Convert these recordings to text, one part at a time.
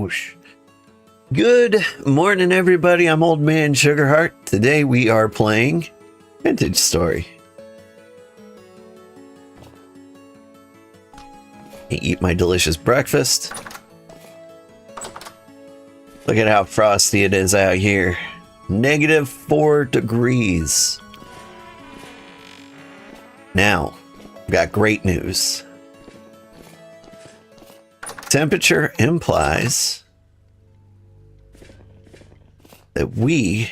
Whoosh. Good morning, everybody. I'm Old Man Sugarheart. Today we are playing Vintage Story. Eat my delicious breakfast. Look at how frosty it is out here. -4 degrees. Now, we've got great news. Temperature implies that we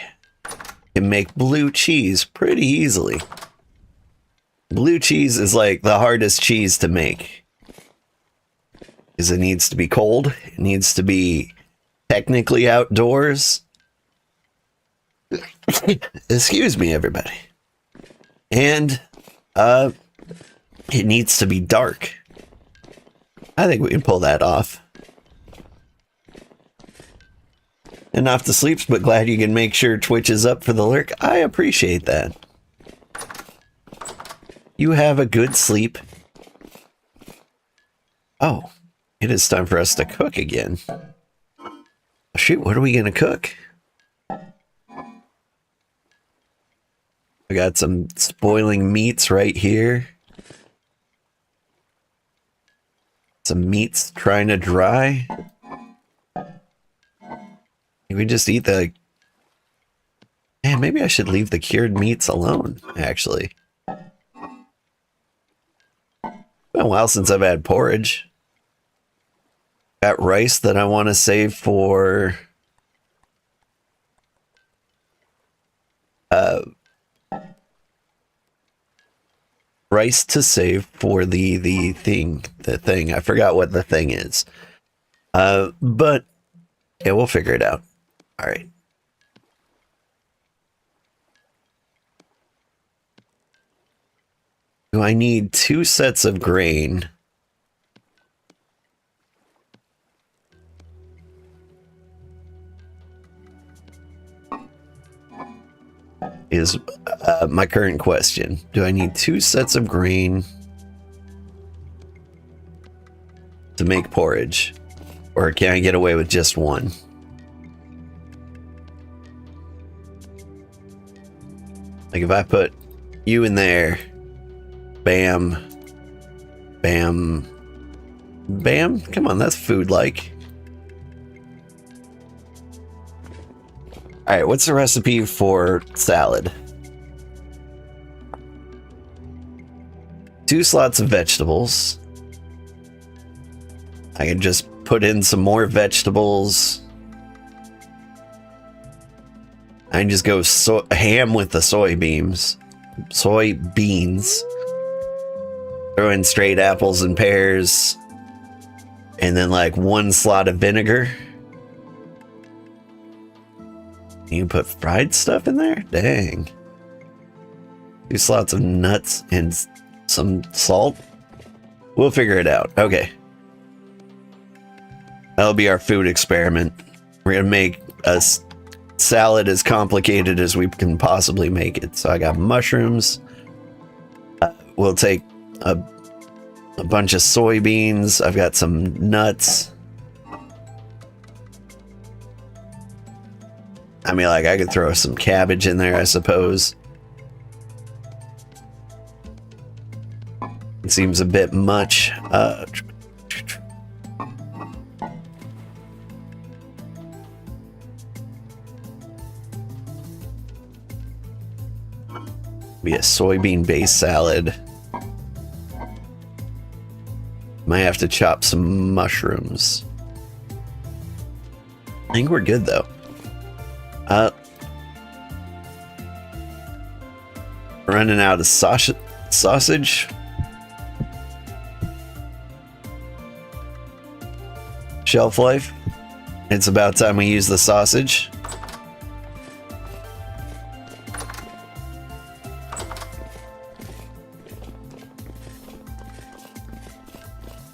can make blue cheese pretty easily. Blue cheese is like the hardest cheese to make, because it needs to be cold, it needs to be technically outdoors. Excuse me, everybody. And it needs to be dark. I think we can pull that off. Enough to sleep, but glad you can make sure Twitch is up for the lurk. I appreciate that. You have a good sleep. Oh, it is time for us to cook again. Shoot, what are we gonna cook? I got some spoiling meats right here. Some meats trying to dry. Can we just eat the... Man, maybe I should leave the cured meats alone, actually. It's been a while since I've had porridge. Got rice that I want to save for... rice to save for the thing. I forgot what the thing is. But yeah, we'll figure it out. All right. Do I need 2 sets of grain? Is my current question. Do I need 2 sets of grain to make porridge? Or can I get away with just 1? Like if I put you in there, bam, bam, bam. Come on, that's food-like. All right, what's the recipe for salad? 2 slots of vegetables. I can just put in some more vegetables. I can just go ham with the soybeans. Throw in straight apples and pears. And then like 1 slot of vinegar. You can put fried stuff in there? Dang. 2 slots of nuts and some salt. We'll figure it out. Okay. That'll be our food experiment. We're going to make a salad as complicated as we can possibly make it. So I got mushrooms. We'll take a bunch of soybeans. I've got some nuts. I mean, like, I could throw some cabbage in there, I suppose. It seems a bit much. Be a soybean-based salad. Might have to chop some mushrooms. I think we're good, though. Running out of sausage. Shelf life. It's about time we use the sausage.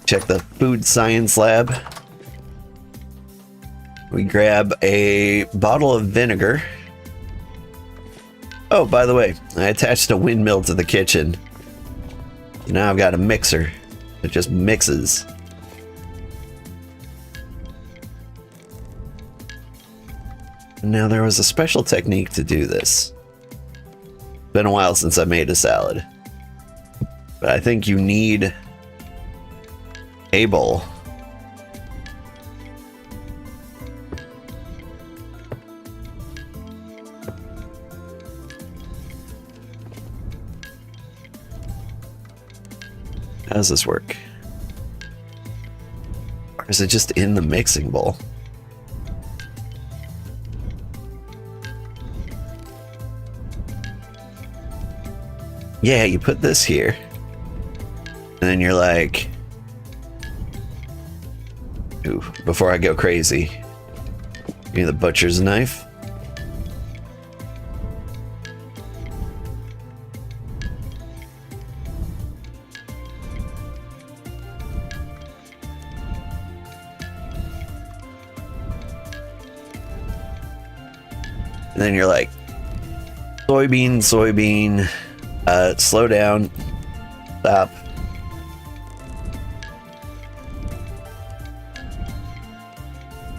Check the food science lab. We grab a bottle of vinegar. Oh, by the way, I attached a windmill to the kitchen. Now I've got a mixer that just mixes. Now there was a special technique to do this. Been a while since I made a salad. But I think you need a bowl. How does this work? Or is it just in the mixing bowl? Yeah, you put this here. And then you're like... Ooh, before I go crazy. Give me the butcher's knife. And then you're like, soybean, slow down, stop.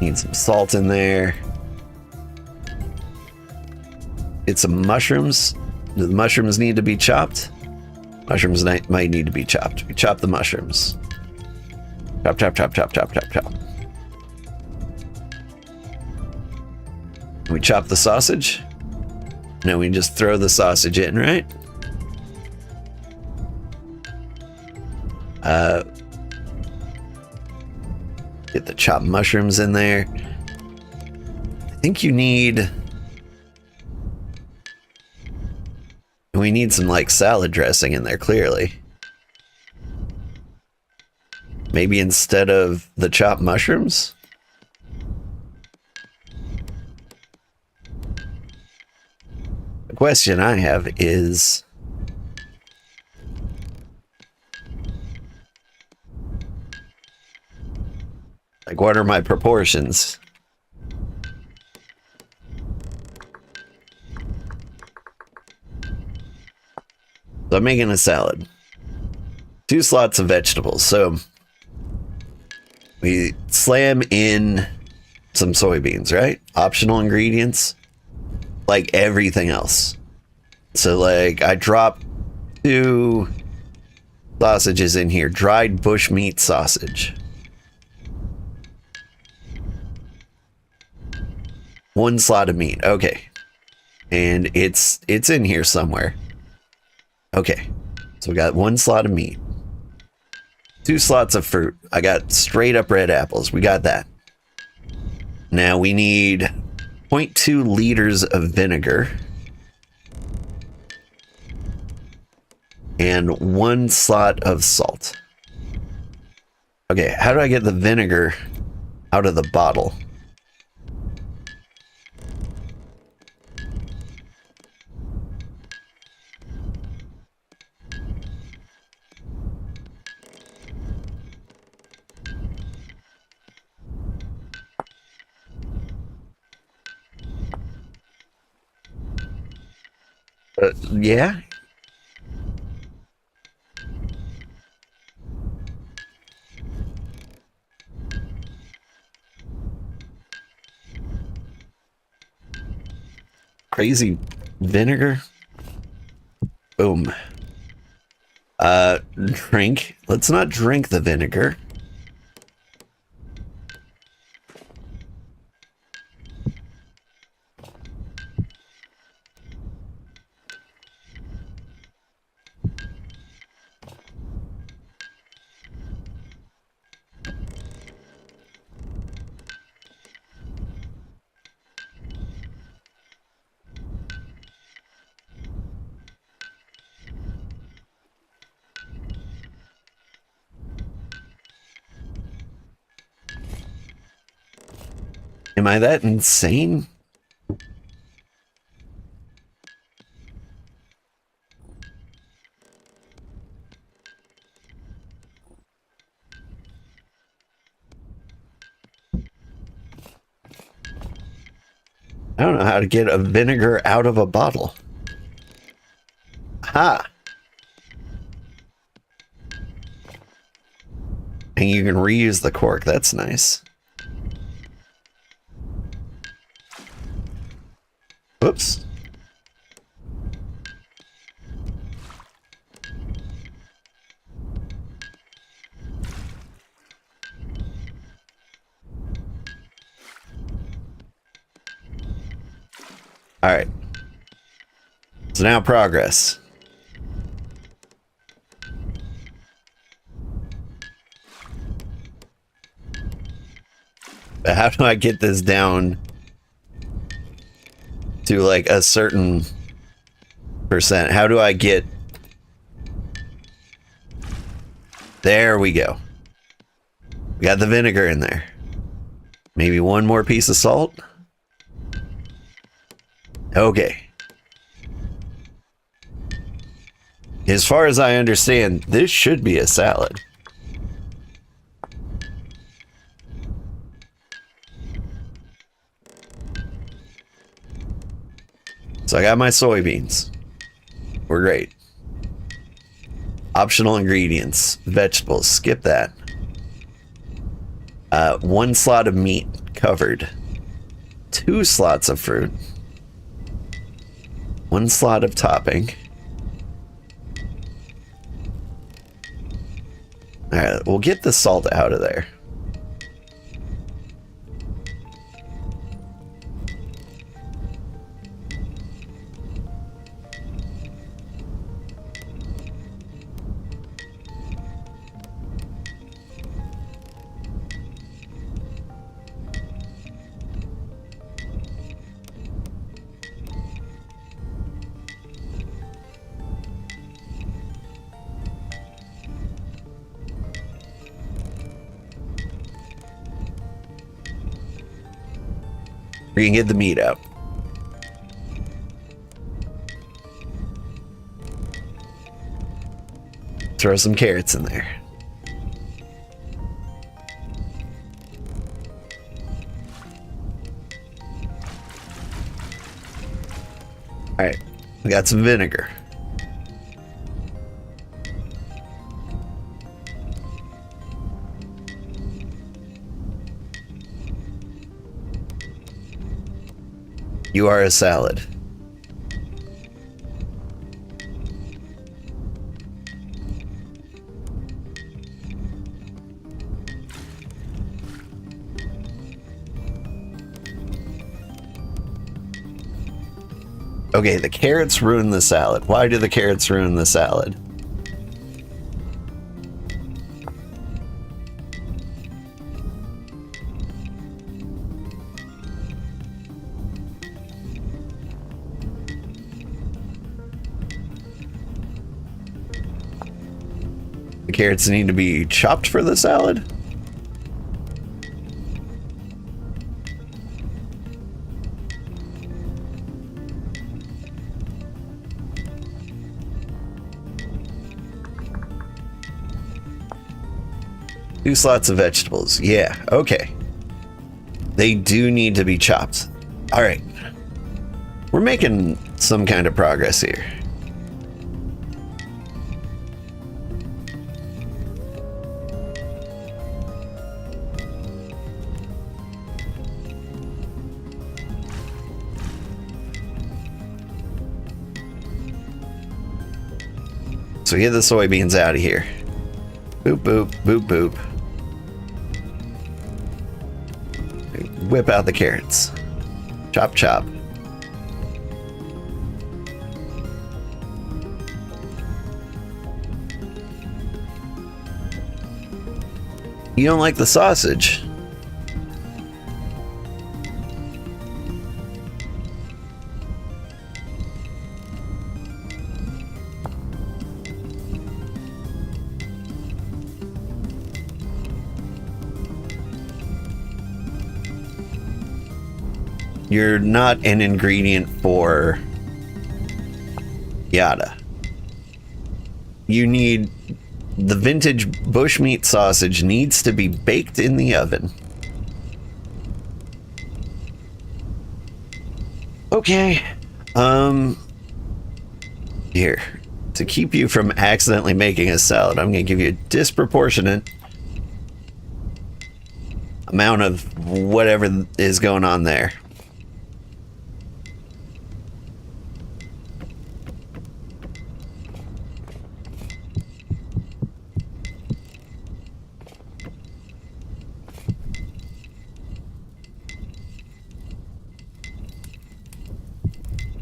Need some salt in there. Get some mushrooms. Do the mushrooms need to be chopped? Mushrooms might need to be chopped. We chop the mushrooms. Chop, chop, chop, chop, chop, chop, chop. We chop the sausage. No, we just throw the sausage in, right? Get the chopped mushrooms in there. I think you need... We need some, like, salad dressing in there, clearly. Maybe instead of the chopped mushrooms? The question I have is... Like, what are my proportions? So I'm making a salad. 2 slots of vegetables. So we slam in some soybeans, right? Optional ingredients. Like everything else. So like I drop 2 sausages in here. Dried bushmeat sausage. 1 slot of meat. Okay. And it's in here somewhere. Okay. So we got 1 slot of meat. 2 slots of fruit. I got straight up red apples. We got that. Now we need 0.2 liters of vinegar. And 1 slot of salt. Okay, how do I get the vinegar out of the bottle? Yeah. Crazy vinegar. Boom. Drink. Let's not drink the vinegar. Am I that insane? I don't know how to get a vinegar out of a bottle. Ha! And you can reuse the cork. That's nice. Whoops. All right. So now progress. But how do I get this down to like a certain percent? How do I get... There we go. We got the vinegar in there. Maybe one more piece of salt. Okay. As far as I understand, this should be a salad. So I got my soybeans. We're great. Optional ingredients. Vegetables. Skip that. 1 slot of meat covered. 2 slots of fruit. 1 slot of topping. Alright, we'll get the salt out of there. We can get the meat out. Throw some carrots in there. Alright, we got some vinegar. You are a salad. Okay, the carrots ruin the salad. Why do the carrots ruin the salad? The carrots need to be chopped for the salad? Two slots of vegetables. Yeah, okay. They do need to be chopped. All right. We're making some kind of progress here. So get the soybeans out of here. Boop, boop, boop, boop. Whip out the carrots. Chop, chop. You don't like the sausage? You're not an ingredient for yada. You need the vintage bushmeat sausage needs to be baked in the oven. Okay. Here. To keep you from accidentally making a salad, I'm going to give you a disproportionate amount of whatever is going on there.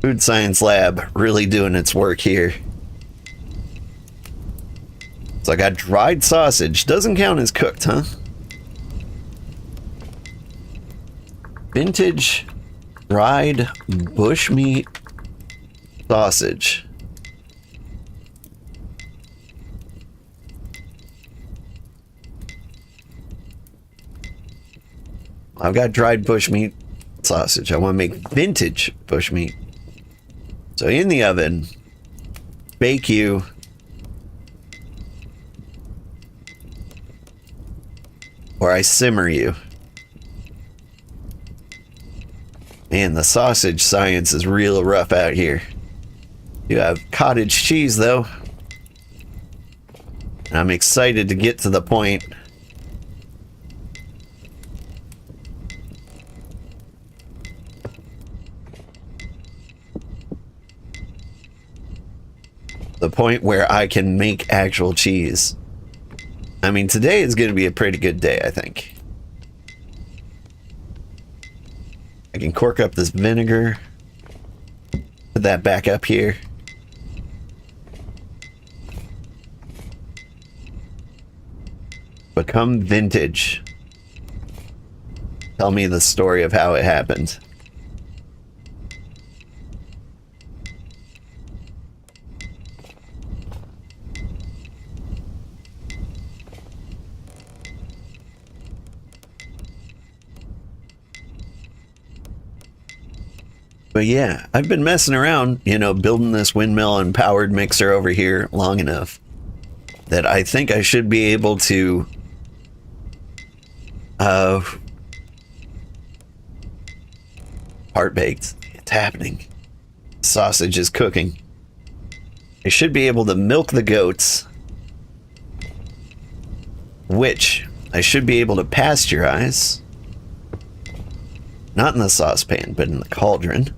Food science lab really doing its work here. So I got dried sausage. Doesn't count as cooked, huh? Vintage dried bushmeat sausage. I've got dried bushmeat sausage. I want to make vintage bushmeat. So in the oven, bake you. Or I simmer you. Man, the sausage science is real rough out here. You have cottage cheese, though. And I'm excited to get to the point. The point where I can make actual cheese. I mean, today is going to be a pretty good day, I think. I can cork up this vinegar. Put that back up here. Become vintage. Tell me the story of how it happened. But yeah, I've been messing around, you know, building this windmill and powered mixer over here long enough that I think I should be able to heart baked. It's happening. Sausage is cooking. I should be able to milk the goats, which I should be able to pasteurize. Not in the saucepan, but in the cauldron.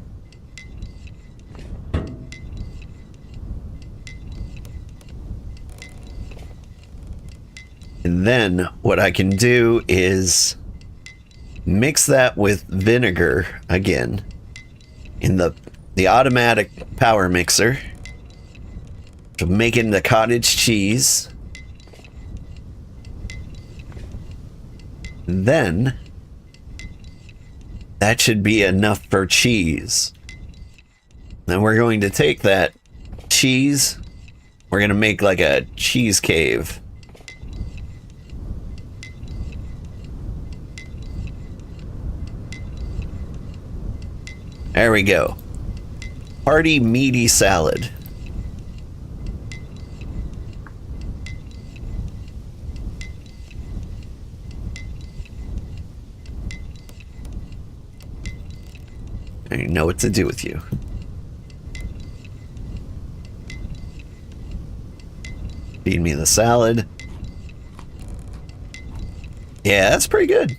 And then what I can do is mix that with vinegar again in the automatic power mixer to make it into cottage cheese. And then that should be enough for cheese. Then we're going to take that cheese. We're going to make like a cheese cave. There we go. Hearty, meaty salad. I don't know what to do with you. Feed me the salad. Yeah, that's pretty good.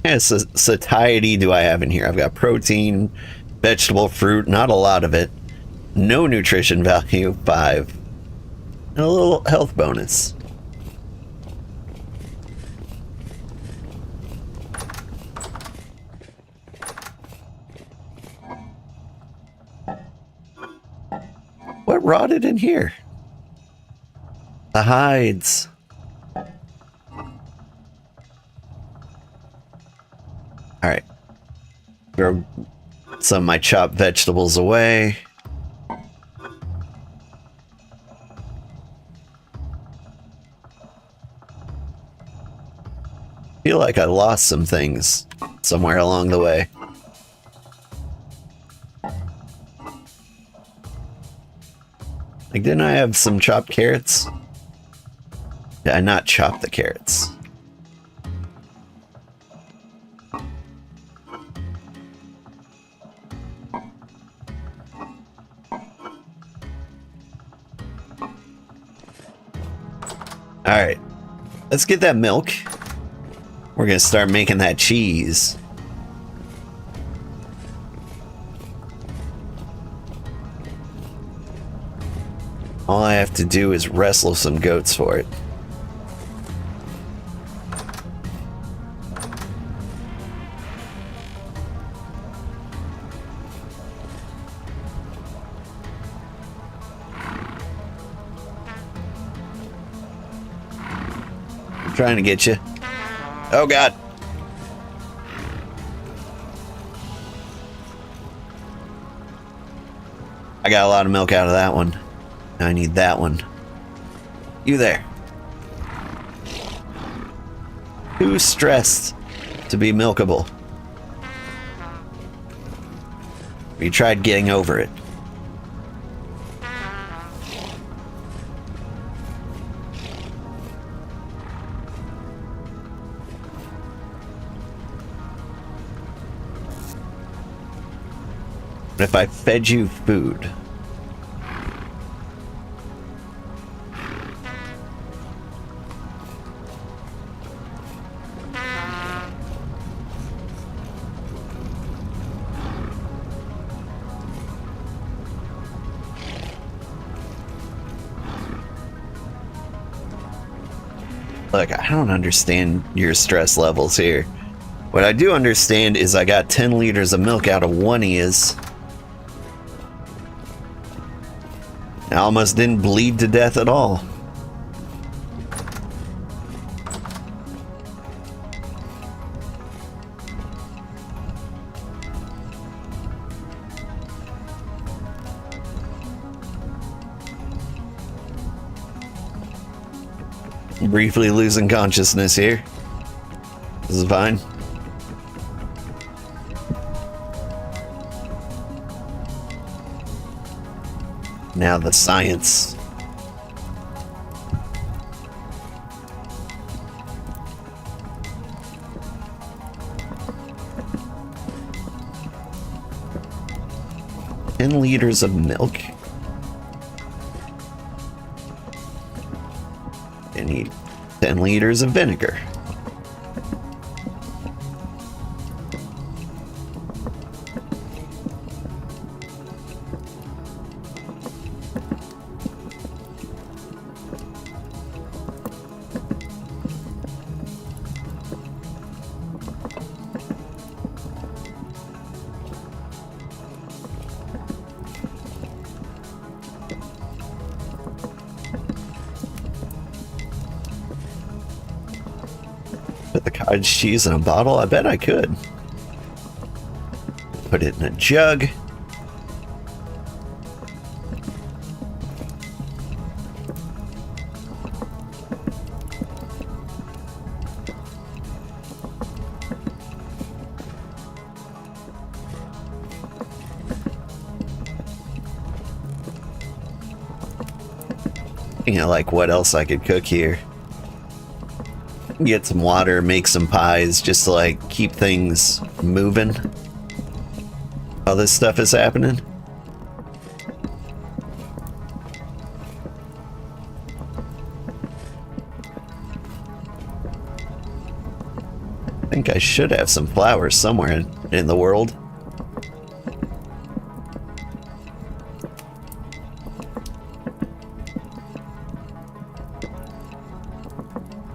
Yeah, satiety do I have in here? I've got protein, vegetable, fruit, not a lot of it. No nutrition value, 5. And a little health bonus. What rotted in here? The hides. Alright. Throw some of my chopped vegetables away. Feel like I lost some things somewhere along the way. Like, didn't I have some chopped carrots? Did I not chop the carrots? Alright, let's get that milk. We're gonna start making that cheese. All I have to do is wrestle some goats for it. I'm trying to get you. Oh God. I got a lot of milk out of that one. I need that one. You there. Too stressed to be milkable. You tried getting over it. But if I fed you food, look, I don't understand your stress levels here. What I do understand is I got 10 liters of milk out of one ears. I almost didn't bleed to death at all. Briefly losing consciousness here. This is fine. Now the science. $10 of milk. I need 10 liters of vinegar. Put the cottage cheese in a bottle? I bet I could. Put it in a jug. You know, like what else I could cook here. Get some water, make some pies, just to like keep things moving while this stuff is happening. I think I should have some flowers somewhere in the world.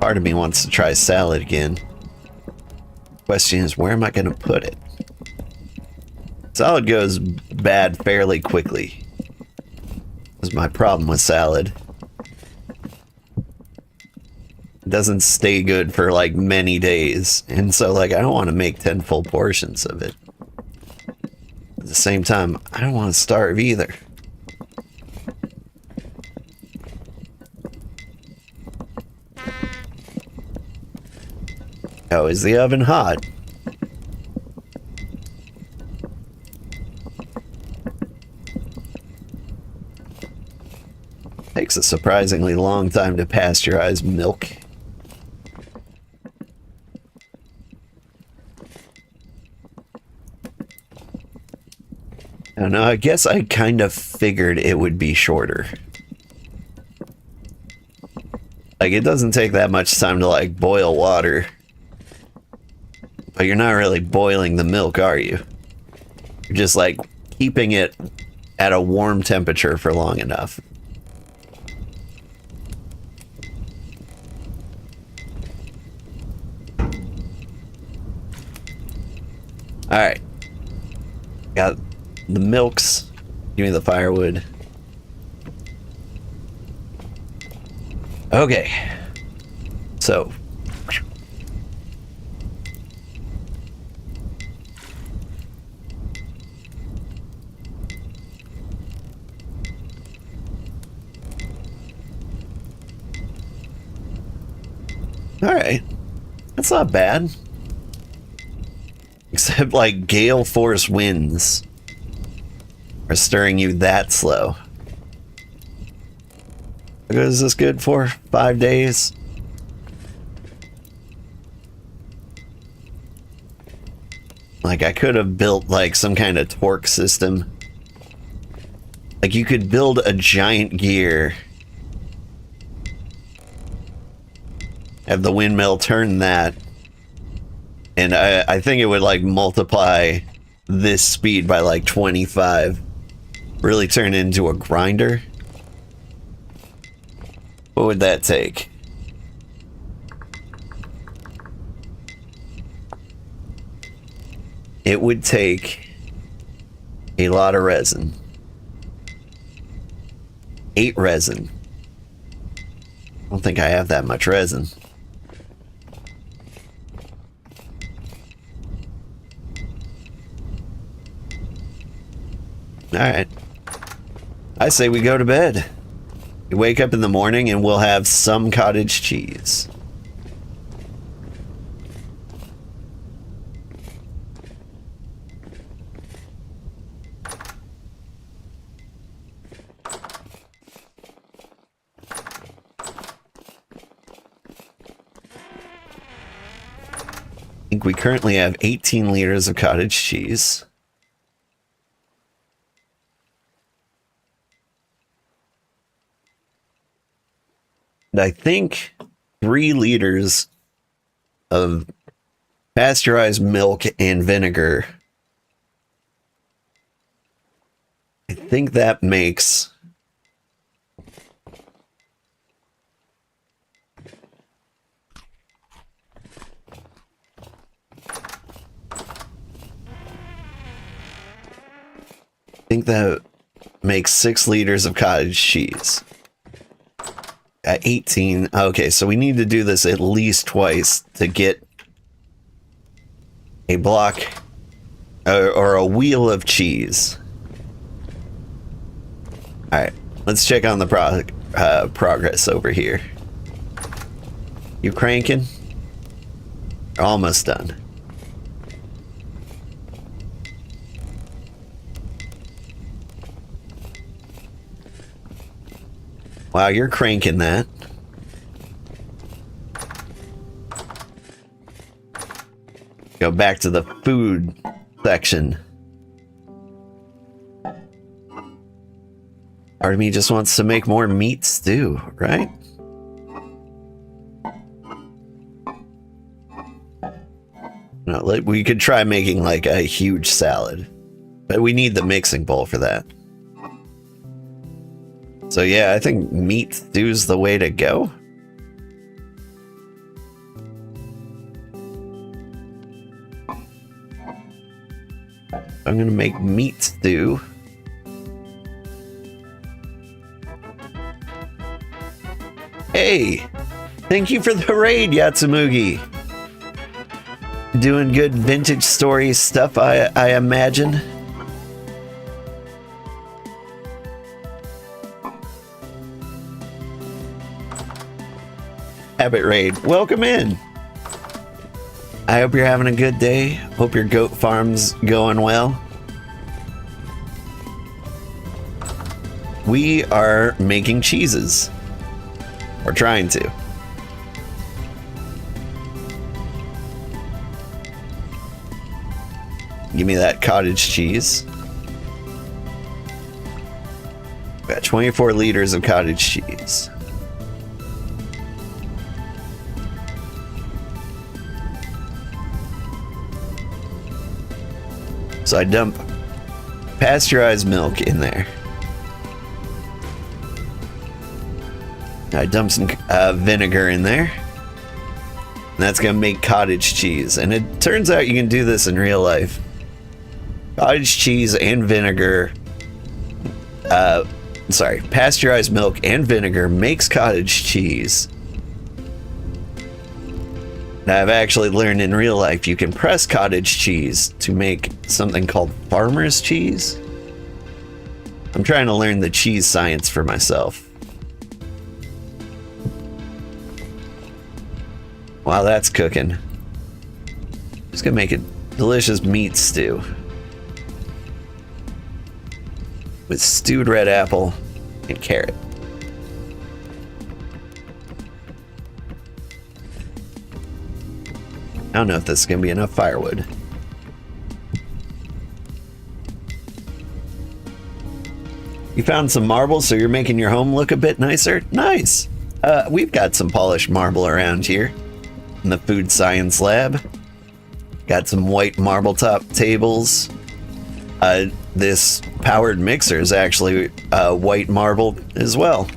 Part of me wants to try salad again. Question is, where am I going to put it? Salad goes bad fairly quickly. That's my problem with salad. It doesn't stay good for like many days. And so like I don't want to make 10 full portions of it. At the same time, I don't want to starve either. Oh, is the oven hot? Takes a surprisingly long time to pasteurize milk. I don't know, I guess I kind of figured it would be shorter. Like, it doesn't take that much time to, like, boil water. But you're not really boiling the milk, are you? You're just, like, keeping it at a warm temperature for long enough. Alright. Got the milks. Give me the firewood. Okay. So. Alright. That's not bad. Except like gale force winds are stirring you that slow. What is this good for? 5 days? Like I could have built like some kind of torque system. Like you could build a giant gear. Have the windmill turn that. And I think it would like multiply this speed by like 25. Really turn it into a grinder. What would that take? It would take a lot of resin. 8 resin. I don't think I have that much resin. Alright. I say we go to bed. We wake up in the morning and we'll have some cottage cheese. I think we currently have 18 liters of cottage cheese. And I think 3 liters of pasteurized milk and vinegar. I think that makes makes 6 liters of cottage cheese. At 18. Okay, so we need to do this at least twice to get a block or a wheel of cheese. Alright, let's check on the progress over here. You cranking? Almost done. Wow, you're cranking that. Go back to the food section. Part of me just wants to make more meat stew, right? No, we could try making like a huge salad, but we need the mixing bowl for that. So yeah, I think meat stew's the way to go. I'm gonna make meat stew. Hey! Thank you for the raid, Yatsumugi! Doing good vintage story stuff, I imagine. Habit raid, welcome in. I hope you're having a good day. Hope your goat farm's going well. We are making cheeses. We're trying to. Give me that cottage cheese. Got 24 liters of cottage cheese. So I dump pasteurized milk in there. I dump some vinegar in there. And that's gonna make cottage cheese. And it turns out you can do this in real life. Cottage cheese and vinegar. Sorry, pasteurized milk and vinegar makes cottage cheese. Now, I've actually learned in real life you can press cottage cheese to make something called farmer's cheese. I'm trying to learn the cheese science for myself. While that's cooking, just gonna make a delicious meat stew with stewed red apple and carrot. I don't know if this is gonna be enough firewood. You found some marble, so you're making your home look a bit nicer? Nice! We've got some polished marble around here in the food science lab. Got some white marble top tables. This powered mixer is actually white marble as well.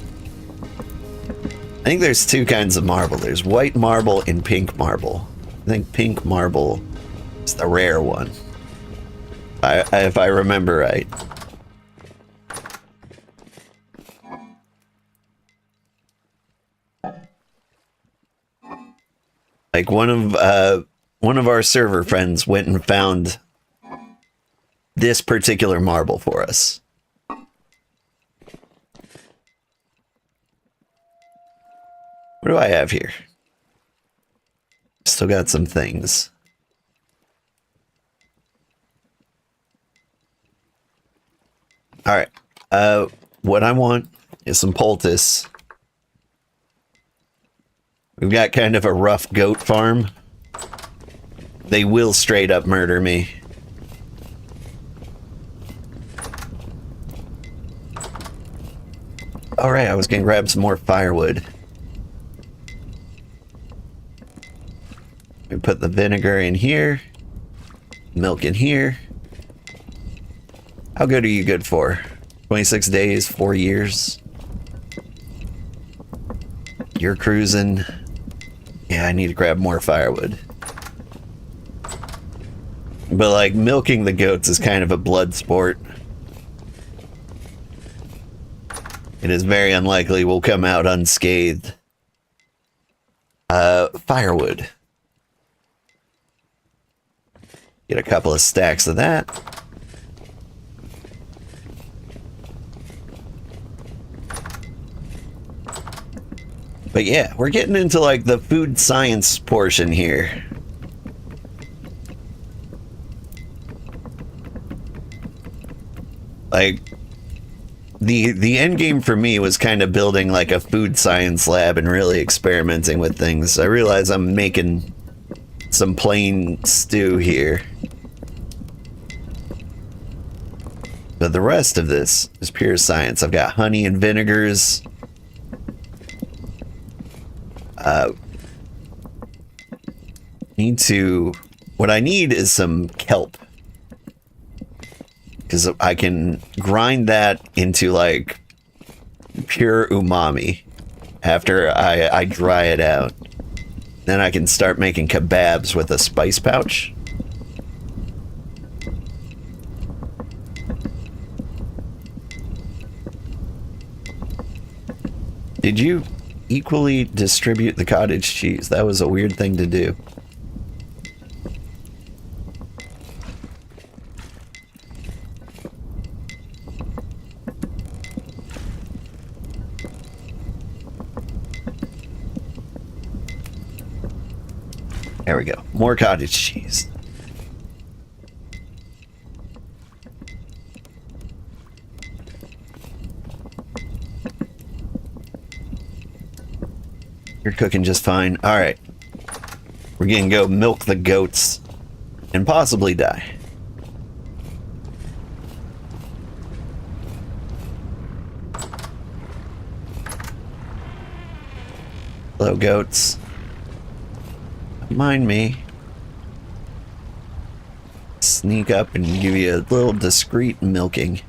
I think there's two kinds of marble. There's white marble and pink marble. I think pink marble is the rare one, if I remember right. Like one of our server friends went and found this particular marble for us. What do I have here? Still got some things. All right. What I want is some poultice. We've got kind of a rough goat farm. They will straight up murder me. All right, I was gonna grab some more firewood. We put the vinegar in here, milk in here. How good are you good for? 26 days, 4 years? You're cruising. Yeah, I need to grab more firewood. But like milking the goats is kind of a blood sport. It is very unlikely we'll come out unscathed. Firewood. Get a couple of stacks of that. But yeah, we're getting into like the food science portion here. Like the end game for me was kind of building like a food science lab and really experimenting with things. I realize I'm making some plain stew here. But the rest of this is pure science. I've got honey and vinegars. What I need is some kelp. Because I can grind that into like pure umami after I dry it out. Then I can start making kebabs with a spice pouch. Did you equally distribute the cottage cheese? That was a weird thing to do. There we go. More cottage cheese. You're cooking just fine. All right. We're gonna go milk the goats and possibly die. Hello, goats. Mind me. Sneak up and give you a little discreet milking.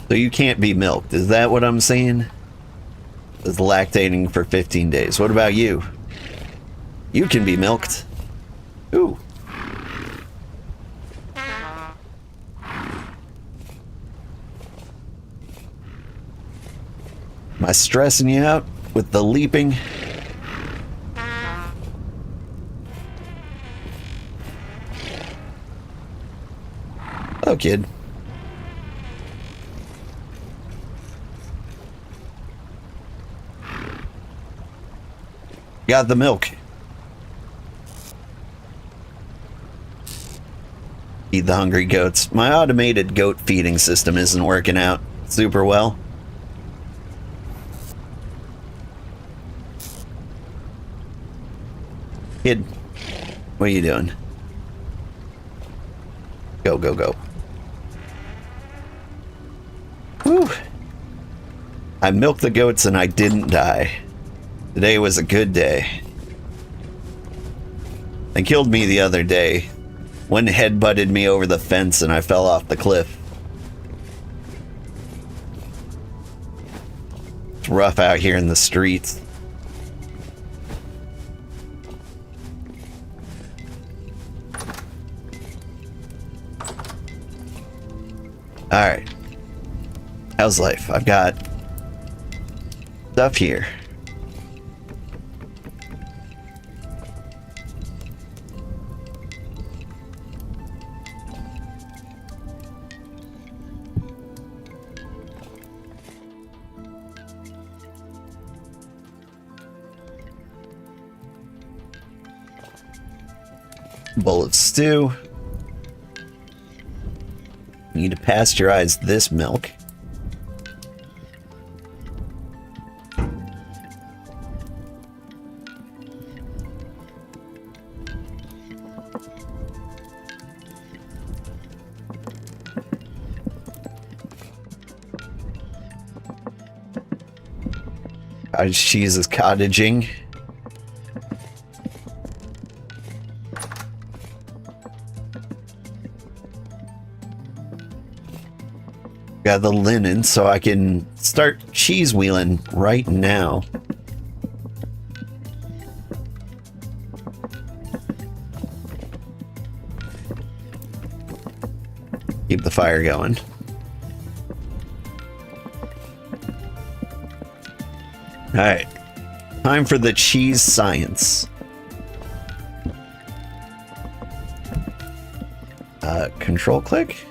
So you can't be milked. Is that what I'm saying? Is lactating for 15 days. What about you? You can be milked. Ooh. Am I stressing you out with the leaping? Oh, kid. Got the milk. Feed the hungry goats. My automated goat feeding system isn't working out super well. Kid, what are you doing? Go, go, go. Whew. I milked the goats and I didn't die. Today was a good day. They killed me the other day. One head-butted me over the fence and I fell off the cliff. It's rough out here in the streets. Alright. How's life? I've got stuff here. Bowl of stew. Need to pasteurize this milk. Cottage cheese is cottaging. Got the linen so I can start cheese wheeling right now. Keep the fire going. All right, time for the cheese science. Control click.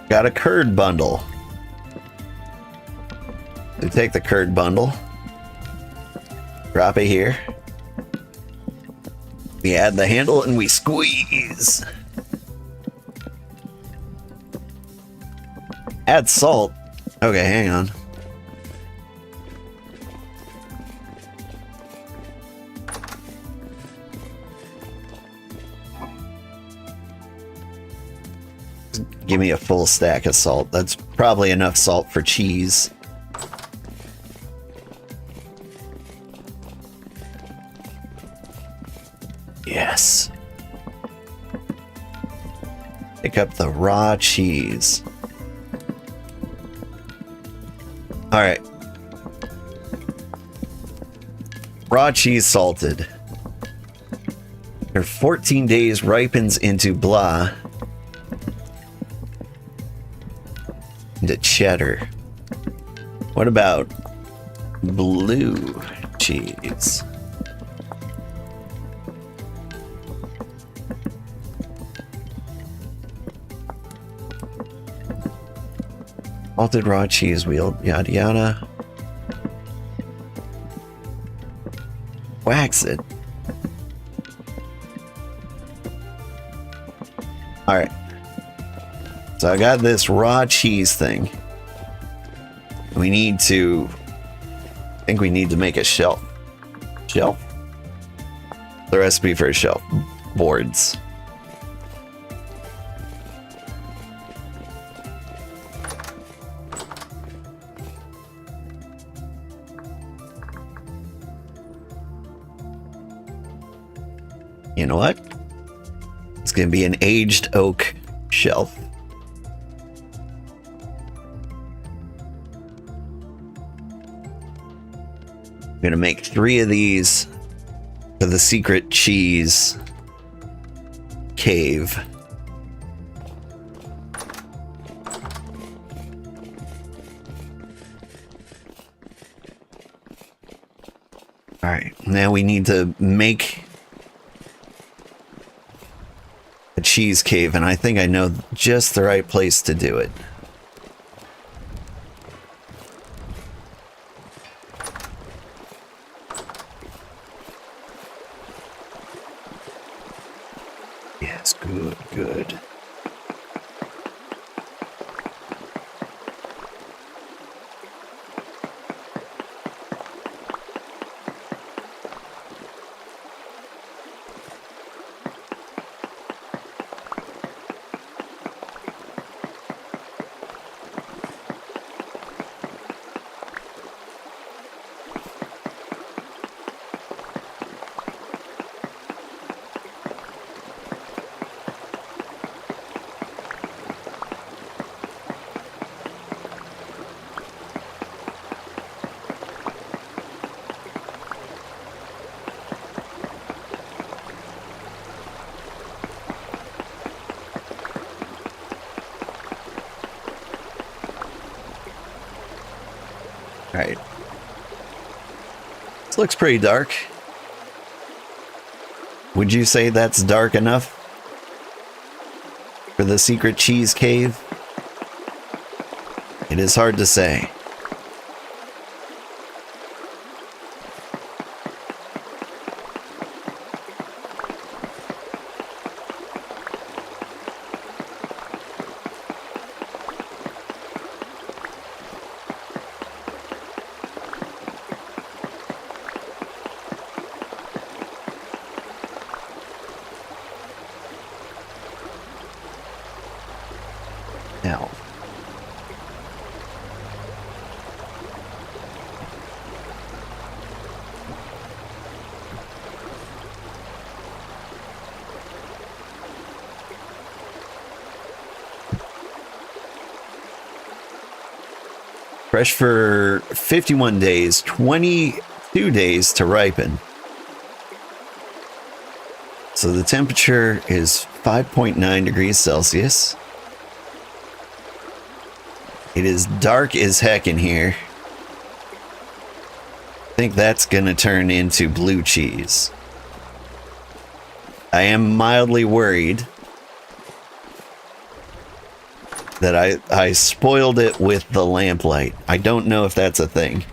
Got a curd bundle. We take the curd bundle, drop it here. We add the handle and we squeeze. Add salt. Okay, hang on. Give me a full stack of salt. That's probably enough salt for cheese. Yes. Pick up the raw cheese. All right. Raw cheese salted. After 14 days ripens into blah. Into cheddar. What about blue cheese? Salted raw cheese wheeled, yada yada. Wax it. All right. So I got this raw cheese thing. We need to, I think we need to make a shelf. Shelf? The recipe for a shelf. Boards. You know what? It's going to be an aged oak shelf. I'm gonna make 3 of these for the secret cheese cave. All right, now we need to make a cheese cave, and I think I know just the right place to do it. Yes, good, good. Right. This looks pretty dark. Would you say that's dark enough for the secret cheese cave? It is hard to say. Now, fresh for 51 days, 22 days to ripen. So the temperature is 5.9 degrees Celsius. It is dark as heck in here. I think that's gonna turn into blue cheese. I am mildly worried that I spoiled it with the lamplight. I don't know if that's a thing.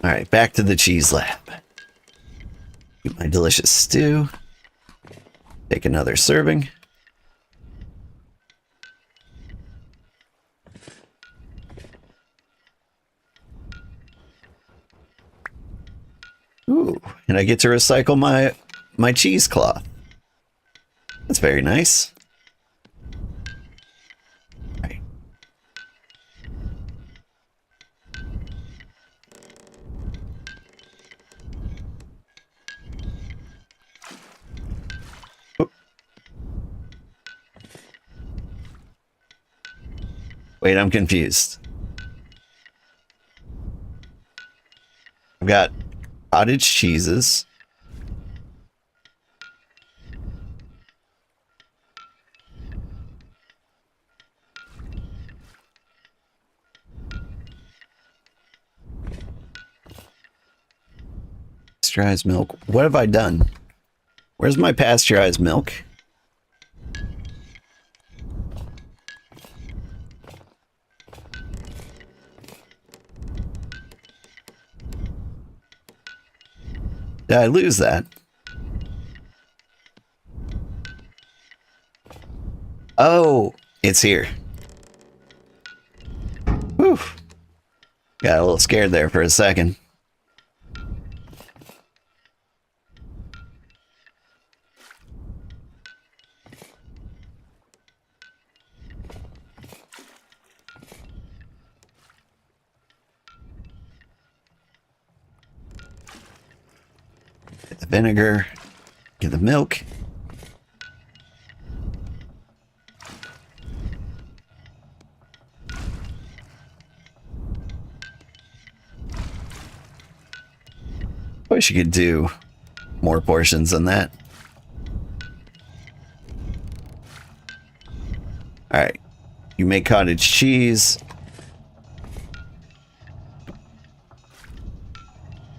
All right, back to the cheese lab. Eat my delicious stew. Take another serving. Ooh, and I get to recycle my cheesecloth. That's very nice. Right. Oop. Wait, I'm confused. I've got cottage cheeses. Pasteurized milk. What have I done? Where's my pasteurized milk? Did I lose that? Oh, it's here. Whew. Got a little scared there for a second. vinegar, get the milk. Wish you could do more portions than that. All right, you make cottage cheese.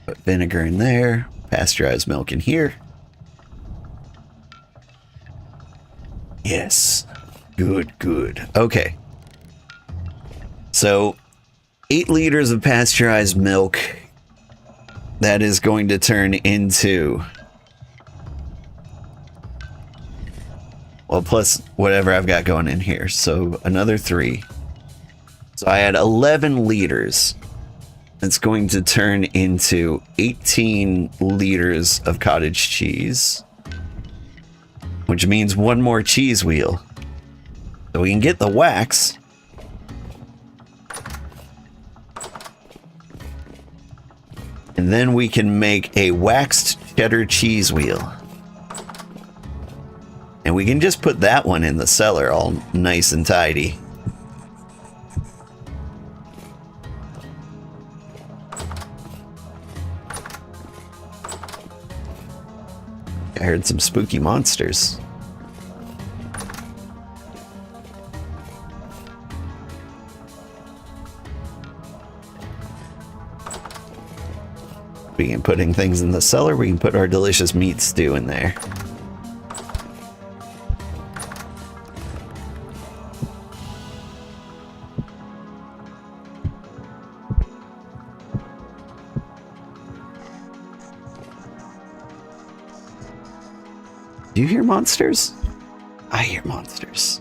Put vinegar in there, pasteurized milk in here. Yes, good, good. Okay. So 8 liters of pasteurized milk. That is going to turn into, well, plus whatever I've got going in here. So another 3. So I had 11 liters. It's going to turn into 18 liters of cottage cheese, which means 1 more cheese wheel. So we can get the wax. And then we can make a waxed cheddar cheese wheel. And we can just put that one in the cellar all nice and tidy. I heard some spooky monsters. We can putting things in the cellar. We can put our delicious meat stew in there. Do you hear monsters? I hear monsters.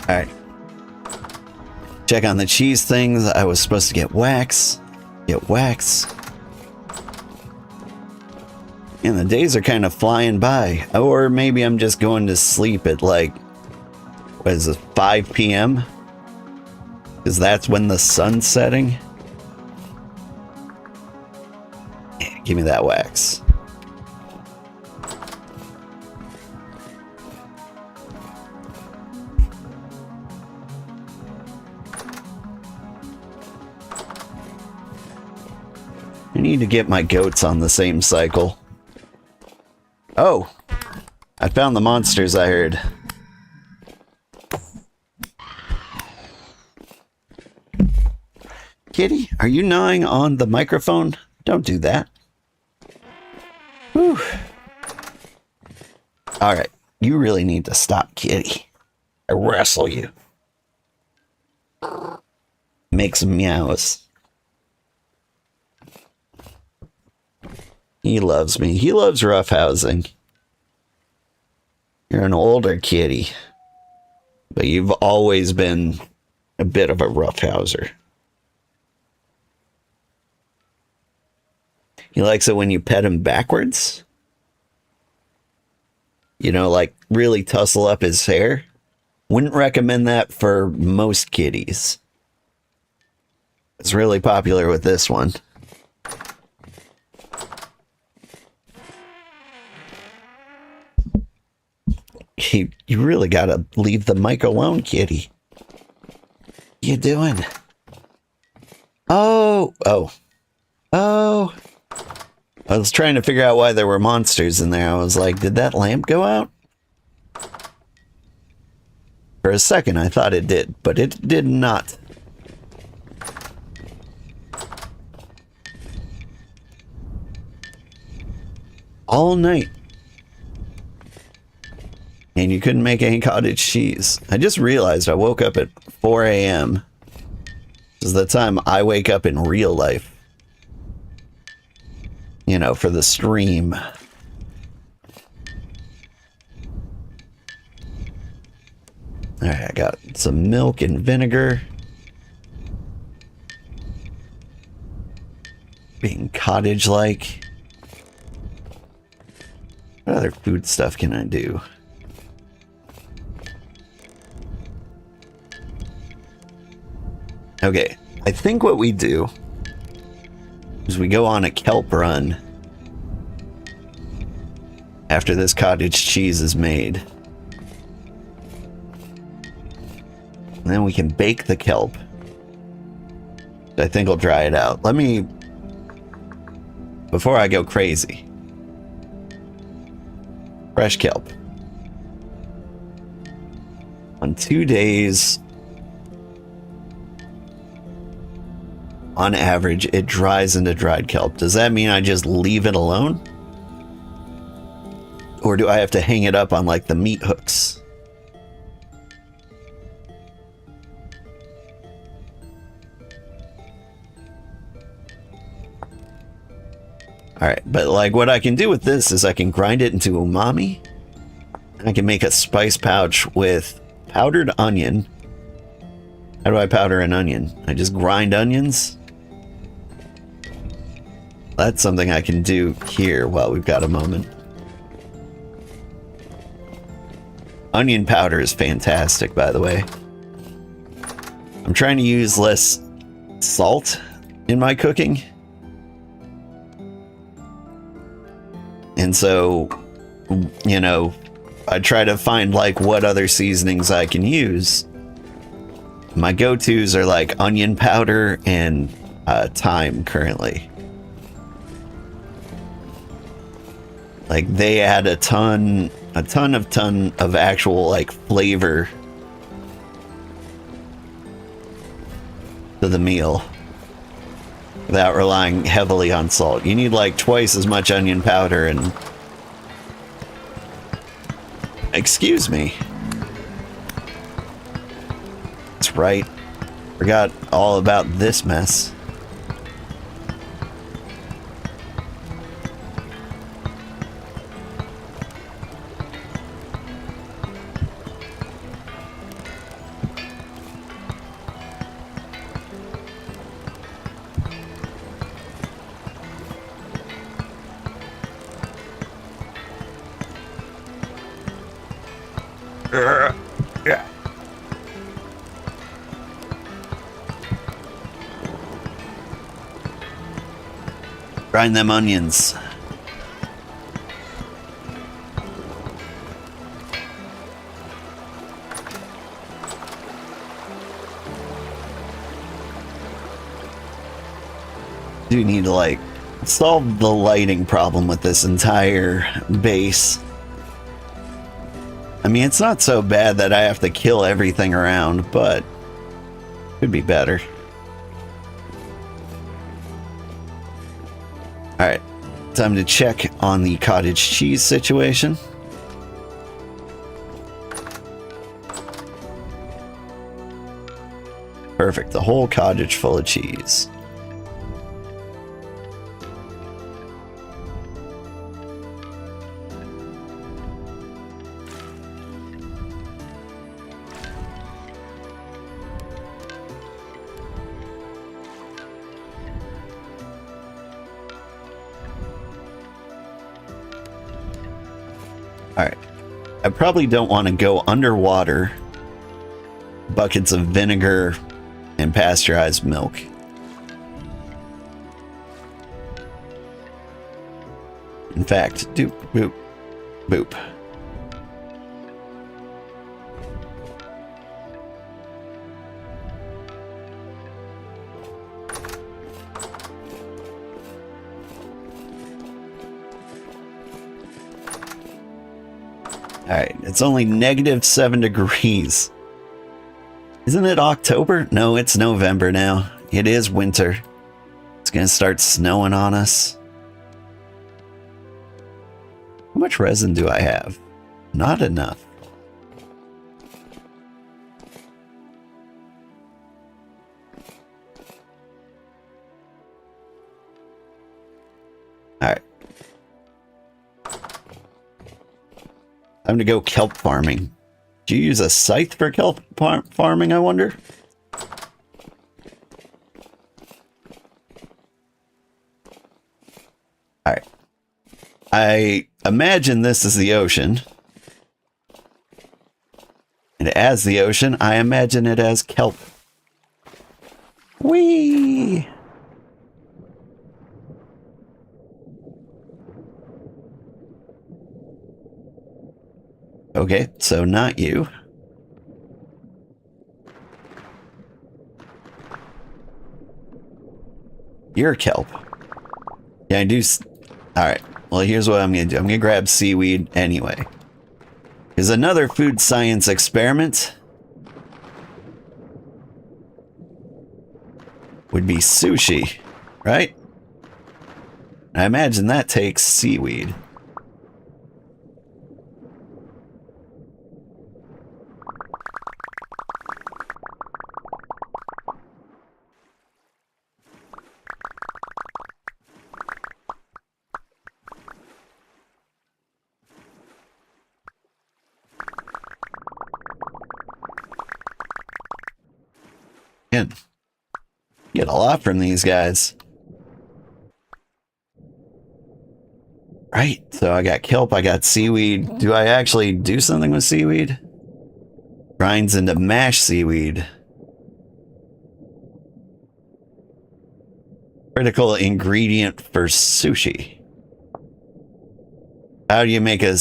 All right. Check on the cheese things. I was supposed to get wax. Get wax. And the days are kind of flying by. Or maybe I'm just going to sleep at like, what is it, 5 p.m.? Because that's when the sun's setting. Yeah, give me that wax. I need to get my goats on the same cycle. Oh, I found the monsters I heard. Kitty, are you gnawing on the microphone? Don't do that. Whew. All right, you really need to stop, Kitty. I wrestle you. Make some meows. He loves me. He loves roughhousing. You're an older kitty, but you've always been a bit of a roughhouser. He likes it when you pet him backwards. You know, like really tussle up his hair. Wouldn't recommend that for most kitties. It's really popular with this one. You really gotta leave the mic alone, kitty. What you doing? Oh. I was trying to figure out why there were monsters in there. I was like, did that lamp go out? For a second, I thought it did, but it did not. All night. And you couldn't make any cottage cheese. I just realized I woke up at 4 a.m. This is the time I wake up in real life. You know, for the stream. Alright, I got some milk and vinegar. Being cottage-like. What other food stuff can I do? Okay, I think what we do is we go on a kelp run after this cottage cheese is made. And then we can bake the kelp. I think will dry it out. Let me, before I go crazy. Fresh kelp. On 2 days, on average, it dries into dried kelp. Does that mean I just leave it alone? Or do I have to hang it up on like the meat hooks? Alright, but like what I can do with this is I can grind it into umami. I can make a spice pouch with powdered onion. How do I powder an onion? I just grind onions? That's something I can do here while we've got a moment. Onion powder is fantastic, by the way. I'm trying to use less salt in my cooking. And so, you know, I try to find like what other seasonings I can use. My go-tos are like onion powder and thyme currently. Like they add a ton of actual like flavor to the meal without relying heavily on salt. You need like twice as much onion powder and... Excuse me. That's right. Forgot all about this mess. Yeah. Grind them onions. Do need to like solve the lighting problem with this entire base. I mean, it's not so bad that I have to kill everything around, but could be better. Alright, time to check on the cottage cheese situation. Perfect, the whole cottage full of cheese. Alright, I probably don't want to go underwater. Buckets of vinegar and pasteurized milk. In fact, doop, boop, boop. Alright, it's only -7 degrees. Isn't it October? No, it's November now. It is winter. It's gonna start snowing on us. How much resin do I have? Not enough. Alright. Time to go kelp farming. Do you use a scythe for kelp farming, I wonder? Alright. I imagine this is the ocean. And as the ocean, I imagine it as kelp. Whee! Okay, so not you. You're kelp. Can I do... Alright, well here's what I'm gonna do. I'm gonna grab seaweed anyway. Is another food science experiment would be sushi, right? I imagine that takes seaweed. Get a lot from these guys. Right, so I got kelp, I got seaweed. Do I actually do something with seaweed? Grinds into mashed seaweed. Critical ingredient for sushi. How do you make a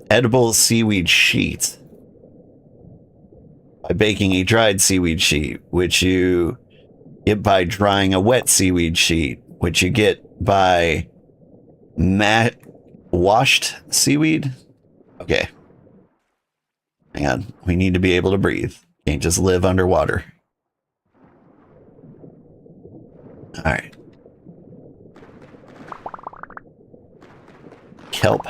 edible seaweed sheet? By baking a dried seaweed sheet, which you get by drying a wet seaweed sheet, which you get by washed seaweed? Okay. Hang on. We need to be able to breathe. Can't just live underwater. Alright. Kelp.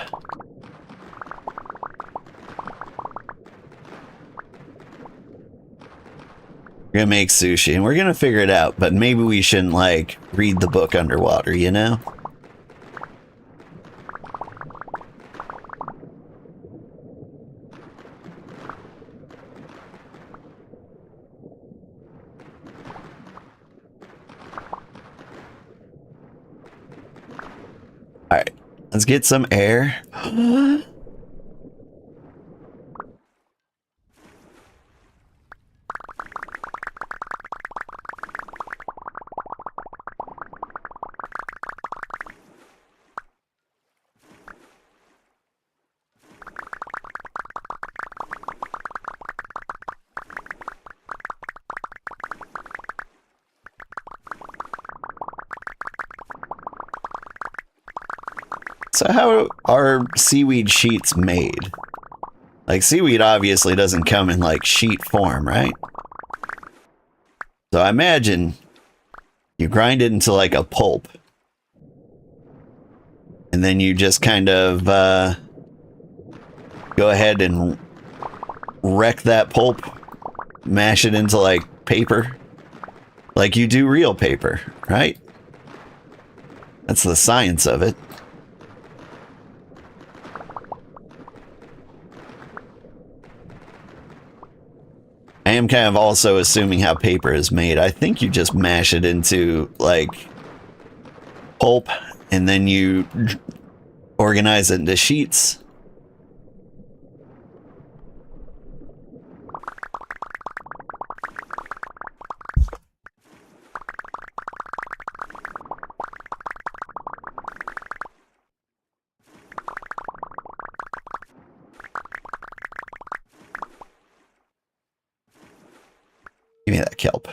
We're gonna make sushi, and we're gonna figure it out, but maybe we shouldn't, like, read the book underwater, you know? Alright, let's get some air. So how are seaweed sheets made? Like, seaweed obviously doesn't come in, like, sheet form, right? So I imagine you grind it into, like, a pulp. And then you just kind of go ahead and wreck that pulp, mash it into, like, paper. Like you do real paper, right? That's the science of it. I am kind of also assuming how paper is made. I think you just mash it into, like, pulp, and then you organize it into sheets. Give me that kelp.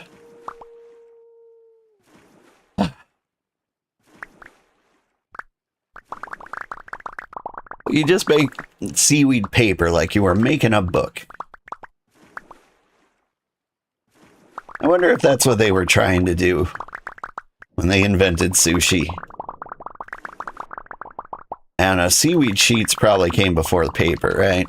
You just make seaweed paper like you were making a book. I wonder if that's what they were trying to do when they invented sushi. I don't know, seaweed sheets probably came before the paper, right?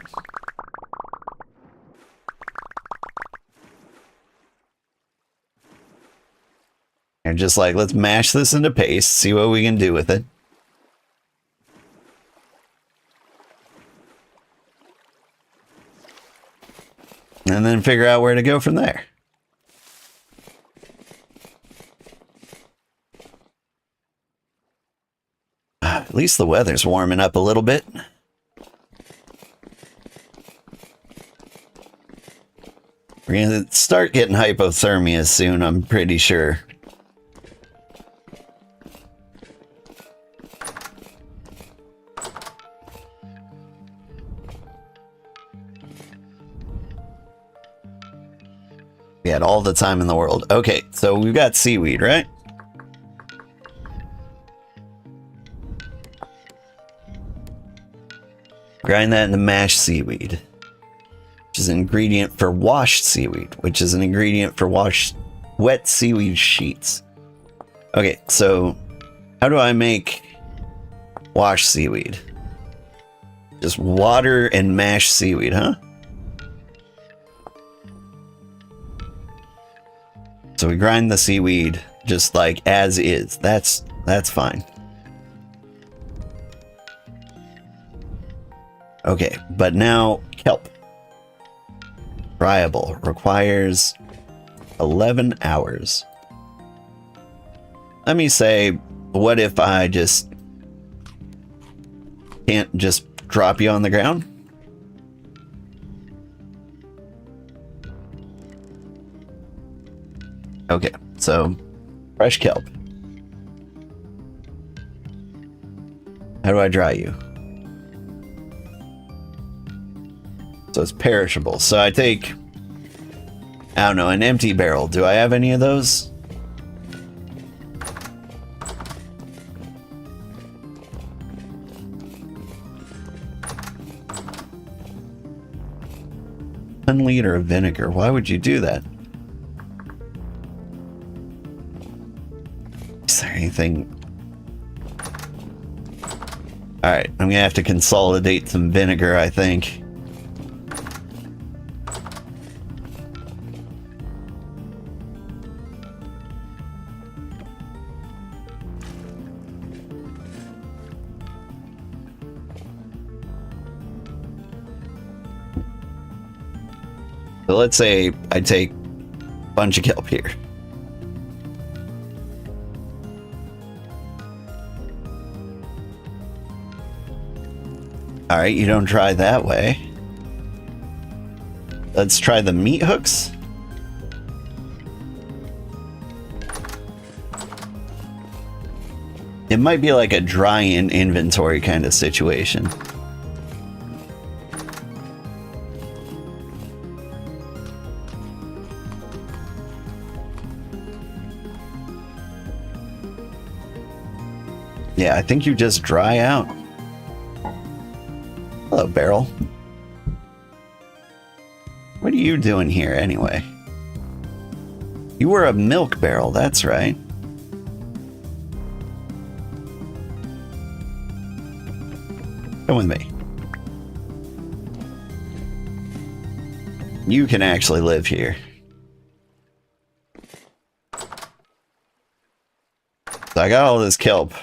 And just like, let's mash this into paste, see what we can do with it. And then figure out where to go from there. At least the weather's warming up a little bit. We're gonna start getting hypothermia soon, I'm pretty sure. We had all the time in the world. Okay, so we've got seaweed, right? Grind that into mashed seaweed, which is an ingredient for washed seaweed, which is an ingredient for washed wet seaweed sheets. Okay, so how do I make washed seaweed? Just water and mashed seaweed, huh? So we grind the seaweed just like as is. That's fine. Okay, but now kelp. Friable requires 11 hours. Let me say, what if I just can't just drop you on the ground? Okay, so fresh kelp. How do I dry you? So it's perishable. So I take, I don't know, an empty barrel. Do I have any of those? One liter of vinegar. Why would you do that? Is there anything? All right, I'm gonna have to consolidate some vinegar, I think. So let's say I take a bunch of kelp here. All right, you don't dry that way. Let's try the meat hooks. It might be like a dry in inventory kind of situation. Yeah, I think you just dry out. Hello, barrel. What are you doing here anyway? You were a milk barrel, that's right. Come with me. You can actually live here. So I got all this kelp.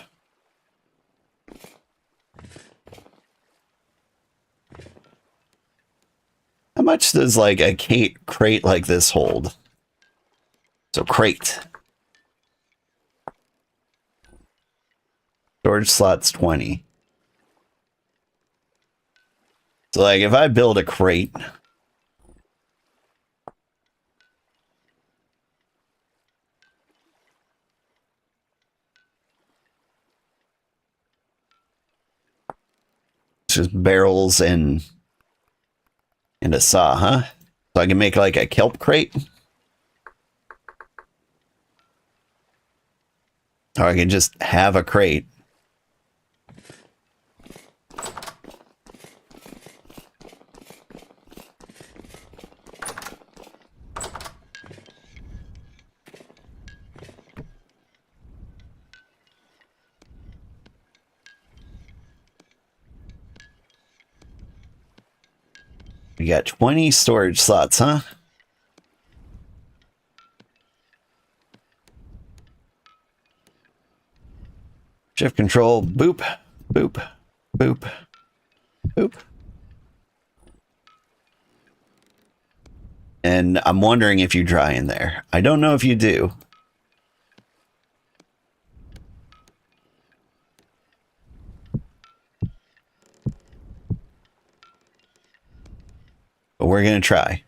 How much does like a crate like this hold? So crate. Storage slots 20. So like if I build a crate, it's just barrels and a saw, huh? So I can make like a kelp crate. Or I can just have a crate. We got 20 storage slots, huh? Shift control, boop, boop, boop, boop. And I'm wondering if you dry in there. I don't know if you do. But we're going to try.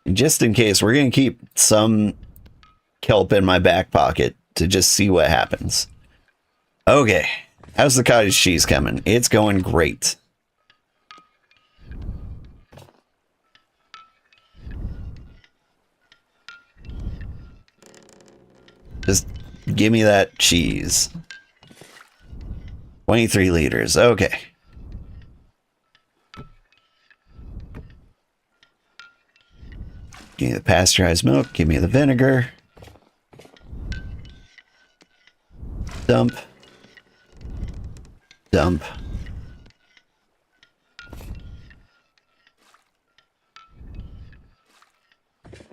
And just in case, we're going to keep some kelp in my back pocket to just see what happens. Okay. How's the cottage cheese coming? It's going great. Just give me that cheese. 23 liters. Okay. Give me the pasteurized milk. Give me the vinegar. Dump. Dump.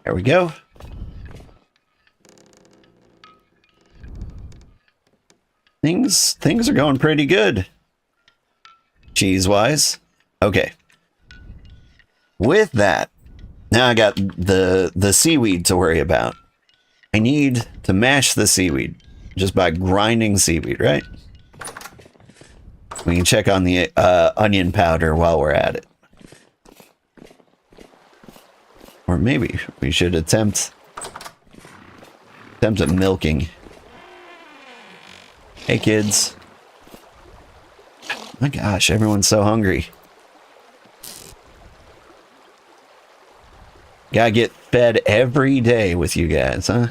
There we go. Things are going pretty good. Cheese-wise. Okay. With that, now I got the seaweed to worry about. I need to mash the seaweed just by grinding seaweed, right? We can check on the onion powder while we're at it. Or maybe we should attempt at milking. Hey kids. My gosh, everyone's so hungry. Gotta get fed every day with you guys, huh?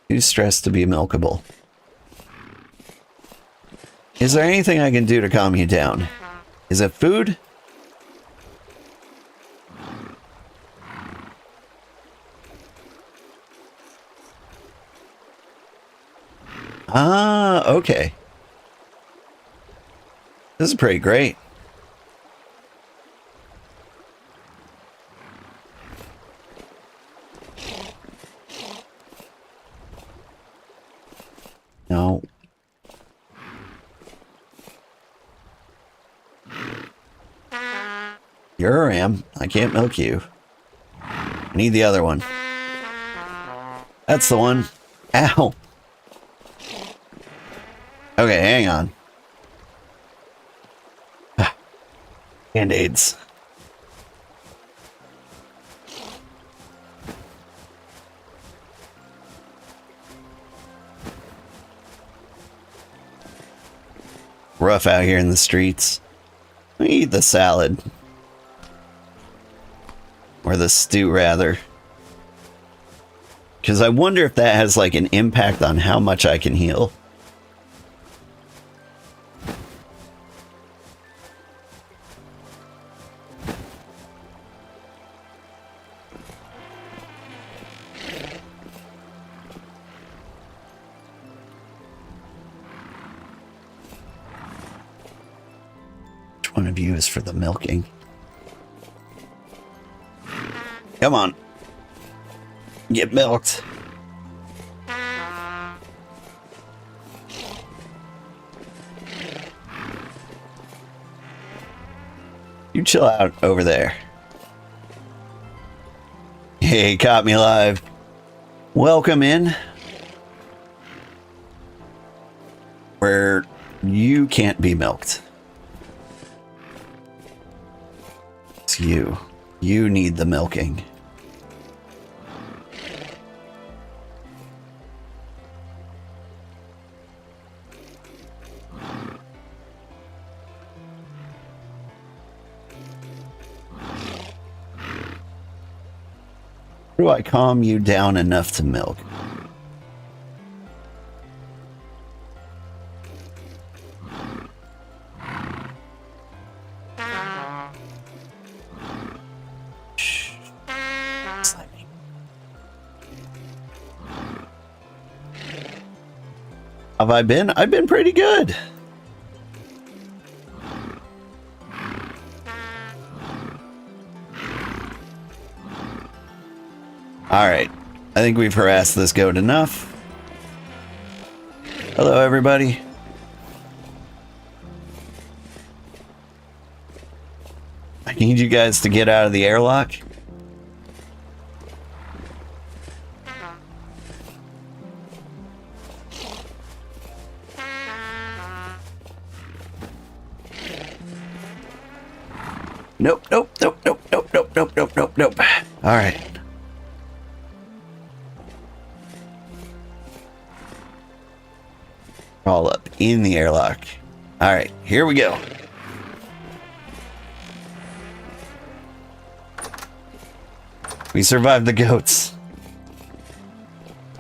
Too stressed to be milkable. Is there anything I can do to calm you down? Is it food? Ah, okay. This is pretty great. No. You're a ram. I can't milk you. I need the other one. That's the one. Ow. Okay, hang on. Band-aids. Rough out here in the streets. Let me eat the salad. Or the stew, rather. Because I wonder if that has, like, an impact on how much I can heal. One of you is for the milking. Come on. Get milked. You chill out over there. Hey, caught me alive. Welcome in. Where you can't be milked. It's you. You need the milking. How do I calm you down enough to milk? Have I been? I've been pretty good. Alright. I think we've harassed this goat enough. Hello, everybody. I need you guys to get out of the airlock. Nope, nope, nope, nope, nope, nope, nope, nope, nope, nope. All right. All up in the airlock. All right, here we go. We survived the goats.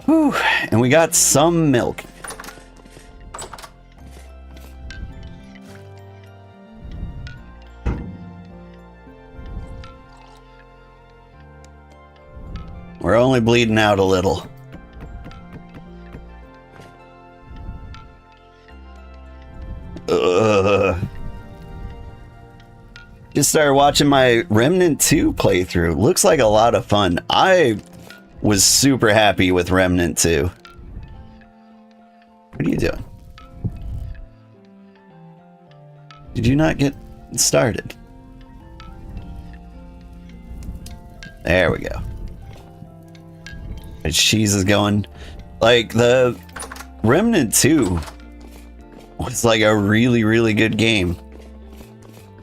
Whew, and we got some milk. We're only bleeding out a little. Just started watching my Remnant 2 playthrough. Looks like a lot of fun. I was super happy with Remnant 2. What are you doing? Did you not get started? There we go. Cheese is going. Like, the Remnant 2 was like a really, really good game.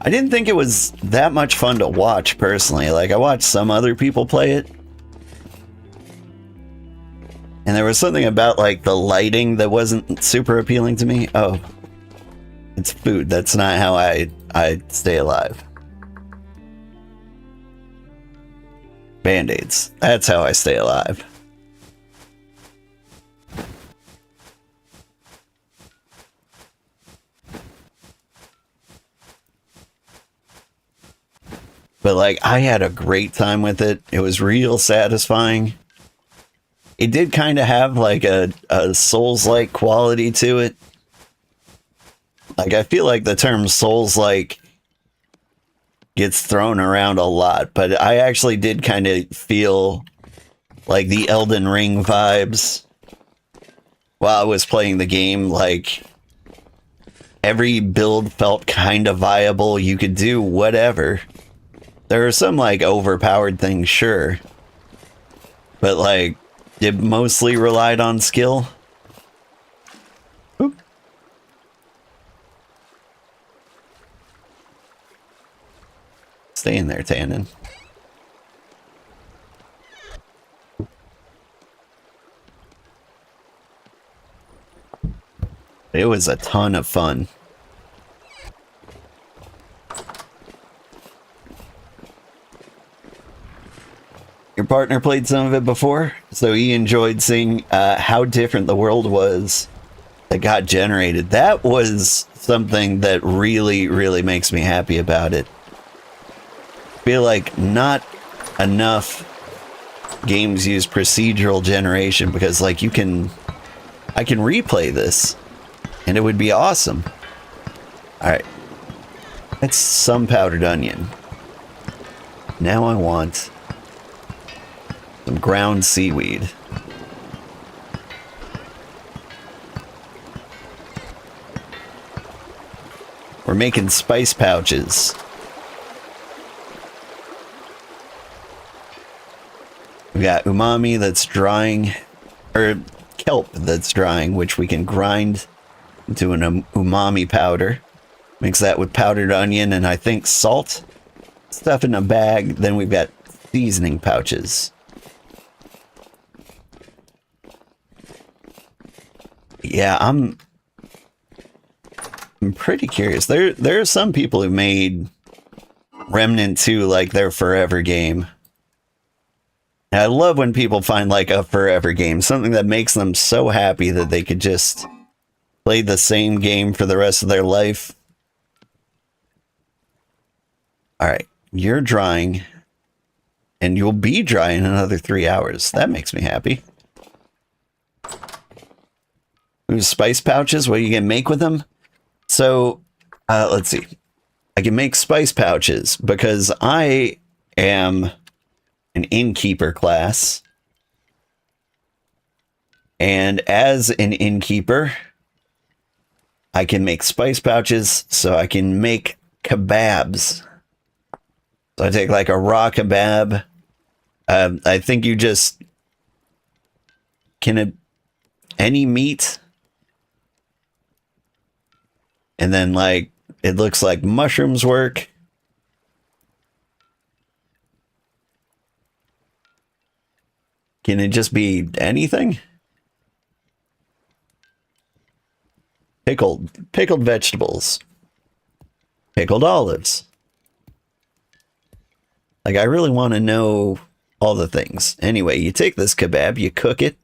I didn't think it was that much fun to watch personally. Like, I watched some other people play it, and there was something about like the lighting that wasn't super appealing to me. Oh, it's food. That's not how I stay alive. Band-aids. That's how I stay alive. But like, I had a great time with it. It was real satisfying. It did kind of have like a Souls-like quality to it. Like, I feel like the term Souls-like gets thrown around a lot, but I actually did kind of feel like the Elden Ring vibes while I was playing the game. Like, every build felt kind of viable. You could do whatever. There are some, like, overpowered things, sure. But, like, it mostly relied on skill. Oop. Stay in there, Tannen. It was a ton of fun. Your partner played some of it before, so he enjoyed seeing how different the world was that got generated. That was something that really, really makes me happy about it. I feel like not enough games use procedural generation because, like, I can replay this and it would be awesome. Alright. That's some powdered onion. Now I want some ground seaweed. We're making spice pouches. We got umami that's drying, or kelp that's drying, which we can grind into an umami powder. Mix that with powdered onion and I think salt. Stuff in a bag. Then we've got seasoning pouches. Yeah, I'm pretty curious. There are some people who made Remnant 2 like their forever game. And I love when people find like a forever game, something that makes them so happy that they could just play the same game for the rest of their life. All right, you're drying, and you'll be drying in another 3 hours. That makes me happy. Ooh, spice pouches, what are you gonna make with them? So, let's see. I can make spice pouches because I am an innkeeper class. And as an innkeeper, I can make spice pouches so I can make kebabs. So I take like a raw kebab. I think you just can any meat. And then, like, it looks like mushrooms work. Can it just be anything? Pickled vegetables. Pickled olives. Like, I really want to know all the things. Anyway, you take this kebab, you cook it,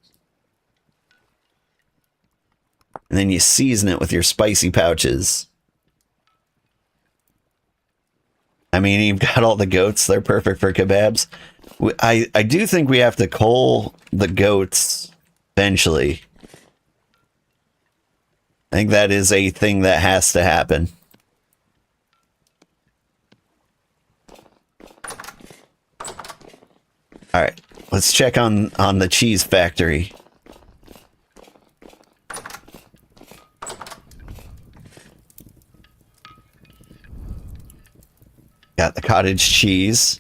and then you season it with your spicy pouches. I mean, you've got all the goats. They're perfect for kebabs. I do think we have to cull the goats eventually. I think that is a thing that has to happen. All right, let's check on the cheese factory. Got the cottage cheese.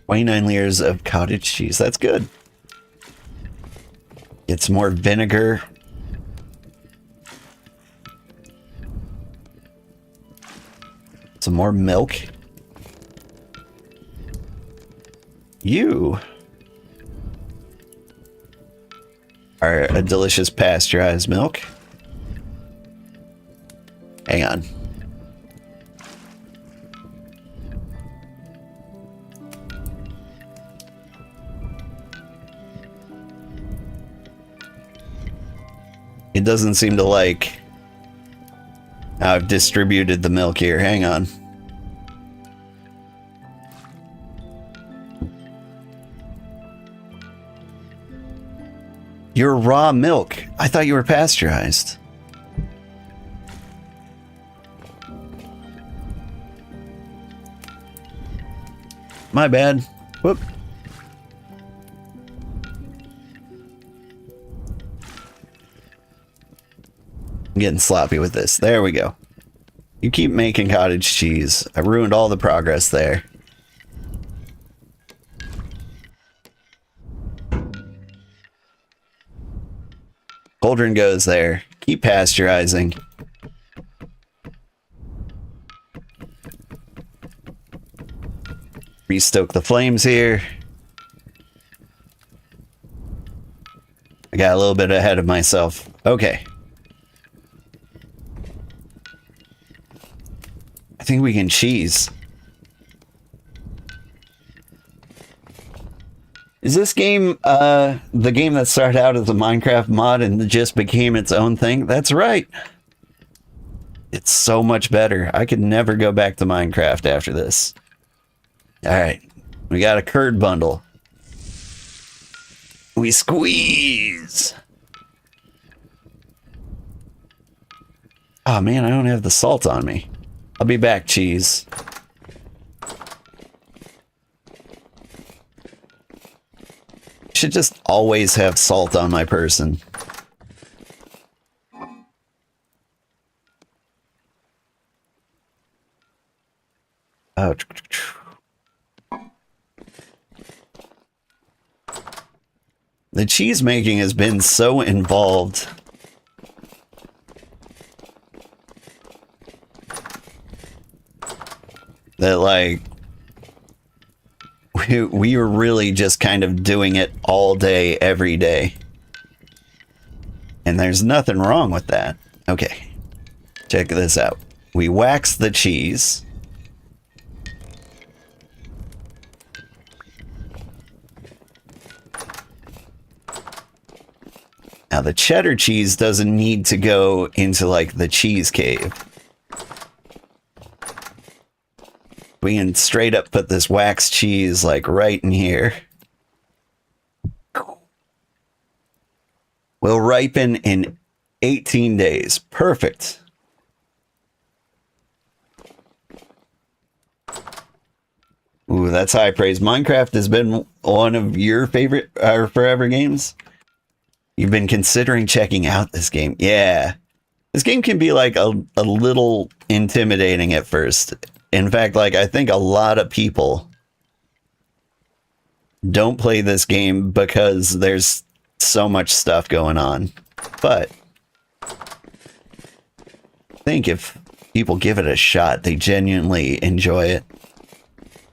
$29 layers of cottage cheese. That's good. Get some more vinegar. Some more milk. You are a delicious pasteurized milk. Hang on. It doesn't seem to like how I've distributed the milk here. Hang on. You're raw milk. I thought you were pasteurized. My bad. Whoop. I'm getting sloppy with this. There we go. You keep making cottage cheese. I ruined all the progress there. Cauldron goes there. Keep pasteurizing. Restoke the flames here. I got a little bit ahead of myself. Okay. I think we can cheese. Is this game the game that started out as a Minecraft mod and just became its own thing? That's right. It's so much better. I could never go back to Minecraft after this. Alright. We got a curd bundle. We squeeze. Oh man, I don't have the salt on me. I'll be back, cheese. Should just always have salt on my person. Oh. The cheese making has been so involved. That, like, we were really just kind of doing it all day, every day. And there's nothing wrong with that. Okay, check this out. We wax the cheese. Now the cheddar cheese doesn't need to go into like the cheese cave. We can straight up put this wax cheese like right in here. Will ripen in 18 days. Perfect. Ooh, that's high praise. Minecraft has been one of your favorite forever games. You've been considering checking out this game. Yeah. This game can be like a little intimidating at first. In fact, like, I think a lot of people don't play this game because there's so much stuff going on. But I think if people give it a shot. They genuinely enjoy it.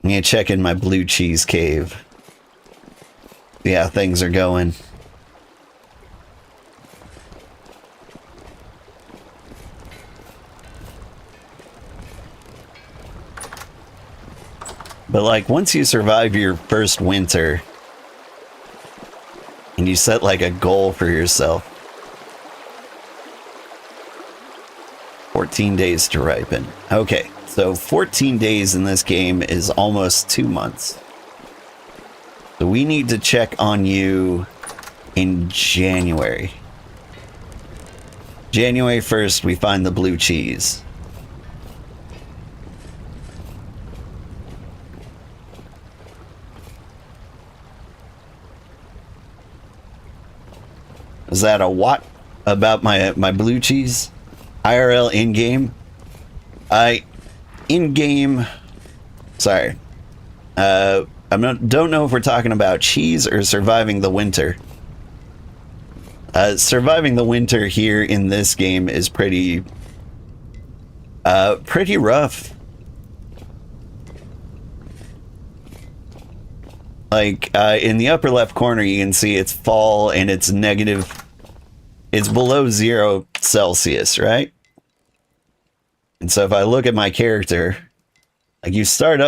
I'm gonna check in my blue cheese cave. See how things are going. But like once you survive your first winter and you set like a goal for yourself, 14 days to ripen. Okay, so 14 days in this game is almost 2 months. So we need to check on you in January. January 1st, we find the blue cheese. Is that a what about my blue cheese? IRL in-game? In-game... Sorry. Don't know if we're talking about cheese or surviving the winter. Surviving the winter here in this game is pretty rough. Like, in the upper left corner, you can see it's fall and it's negative. It's below 0 Celsius, right? And so if I look at my character, like you start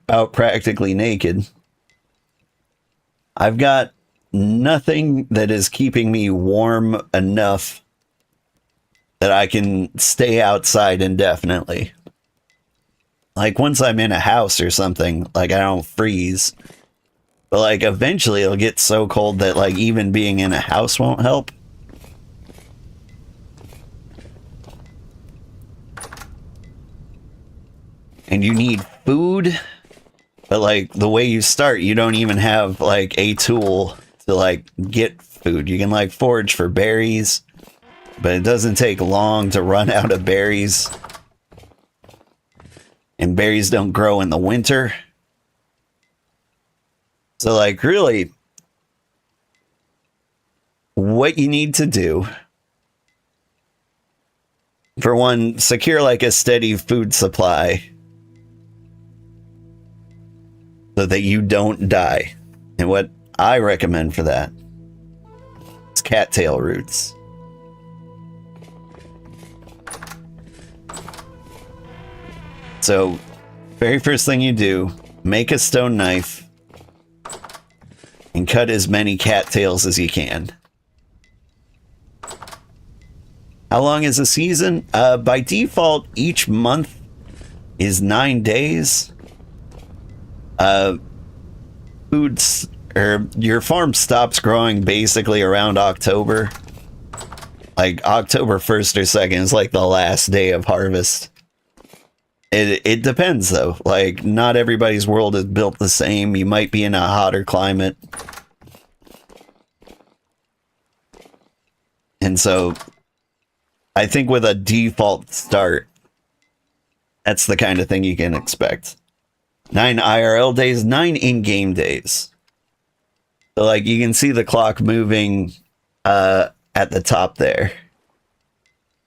out practically naked. I've got nothing that is keeping me warm enough that I can stay outside indefinitely. Like once I'm in a house or something, like I don't freeze. But like eventually it'll get so cold that like even being in a house won't help. And you need food, but like the way you start, you don't even have like a tool to like get food. You can like forage for berries, but it doesn't take long to run out of berries. And berries don't grow in the winter. So like really, what you need to do, for one, secure like a steady food supply so that you don't die. And what I recommend for that is cattail roots. So, very first thing you do, make a stone knife and cut as many cattails as you can. How long is a season? By default, each month is 9 days. Foods, or your farm stops growing basically around October. Like October 1st or 2nd is like the last day of harvest. It depends though. Like not everybody's world is built the same. You might be in a hotter climate. And so I think with a default start, that's the kind of thing you can expect. 9 IRL days, 9 in-game days. So like you can see the clock moving at the top there.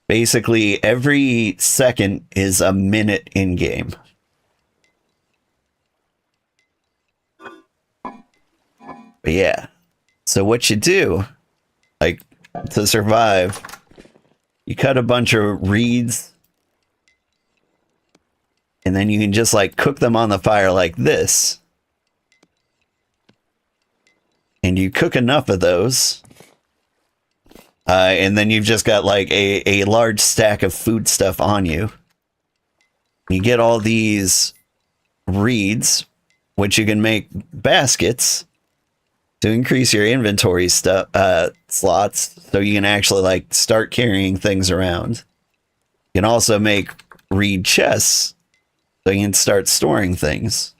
Basically every second is a minute in-game. But yeah. So what you do, like to survive, you cut a bunch of reeds. And then you can just like cook them on the fire like this. And you cook enough of those. And then you've just got like a large stack of food stuff on you. You get all these reeds, which you can make baskets to increase your inventory slots. So you can actually like start carrying things around. You can also make reed chests. So you can start storing things.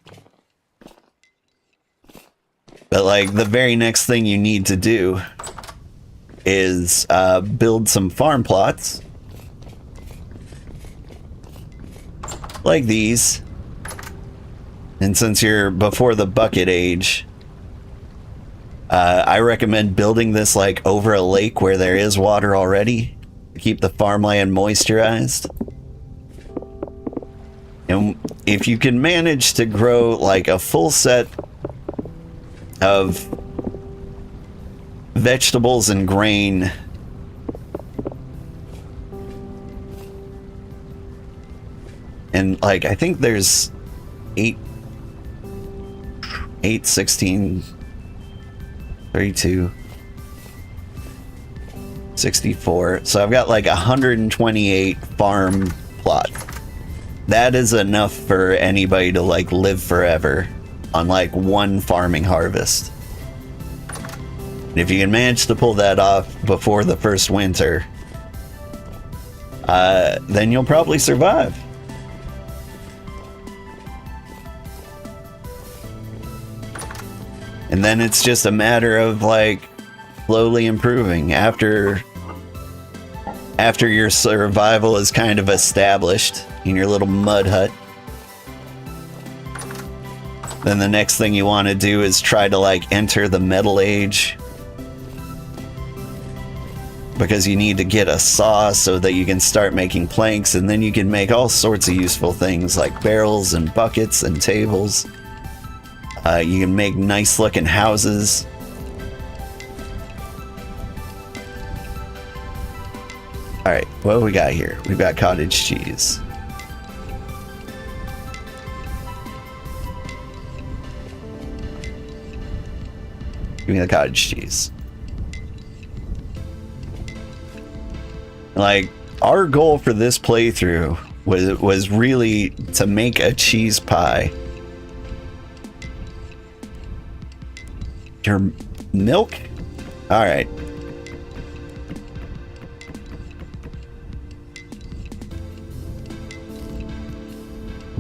But like the very next thing you need to do is build some farm plots. Like these. And since you're before the bucket age, I recommend building this like over a lake where there is water already to keep the farmland moisturized. And if you can manage to grow like a full set of vegetables and grain, and like I think there's 8, 16, 32, 64. So I've got like 128 farm plot. That is enough for anybody to like live forever on like one farming harvest. And if you can manage to pull that off before the first winter, then you'll probably survive. And then it's just a matter of like slowly improving after your survival is kind of established in your little mud hut. Then the next thing you want to do is try to like enter the metal age, because you need to get a saw so that you can start making planks, and then you can make all sorts of useful things like barrels and buckets and tables. You can make nice looking houses. Alright, what do we got here? We've got cottage cheese. Give me the cottage cheese. Like, our goal for this playthrough was really to make a cheese pie. Your milk? Alright.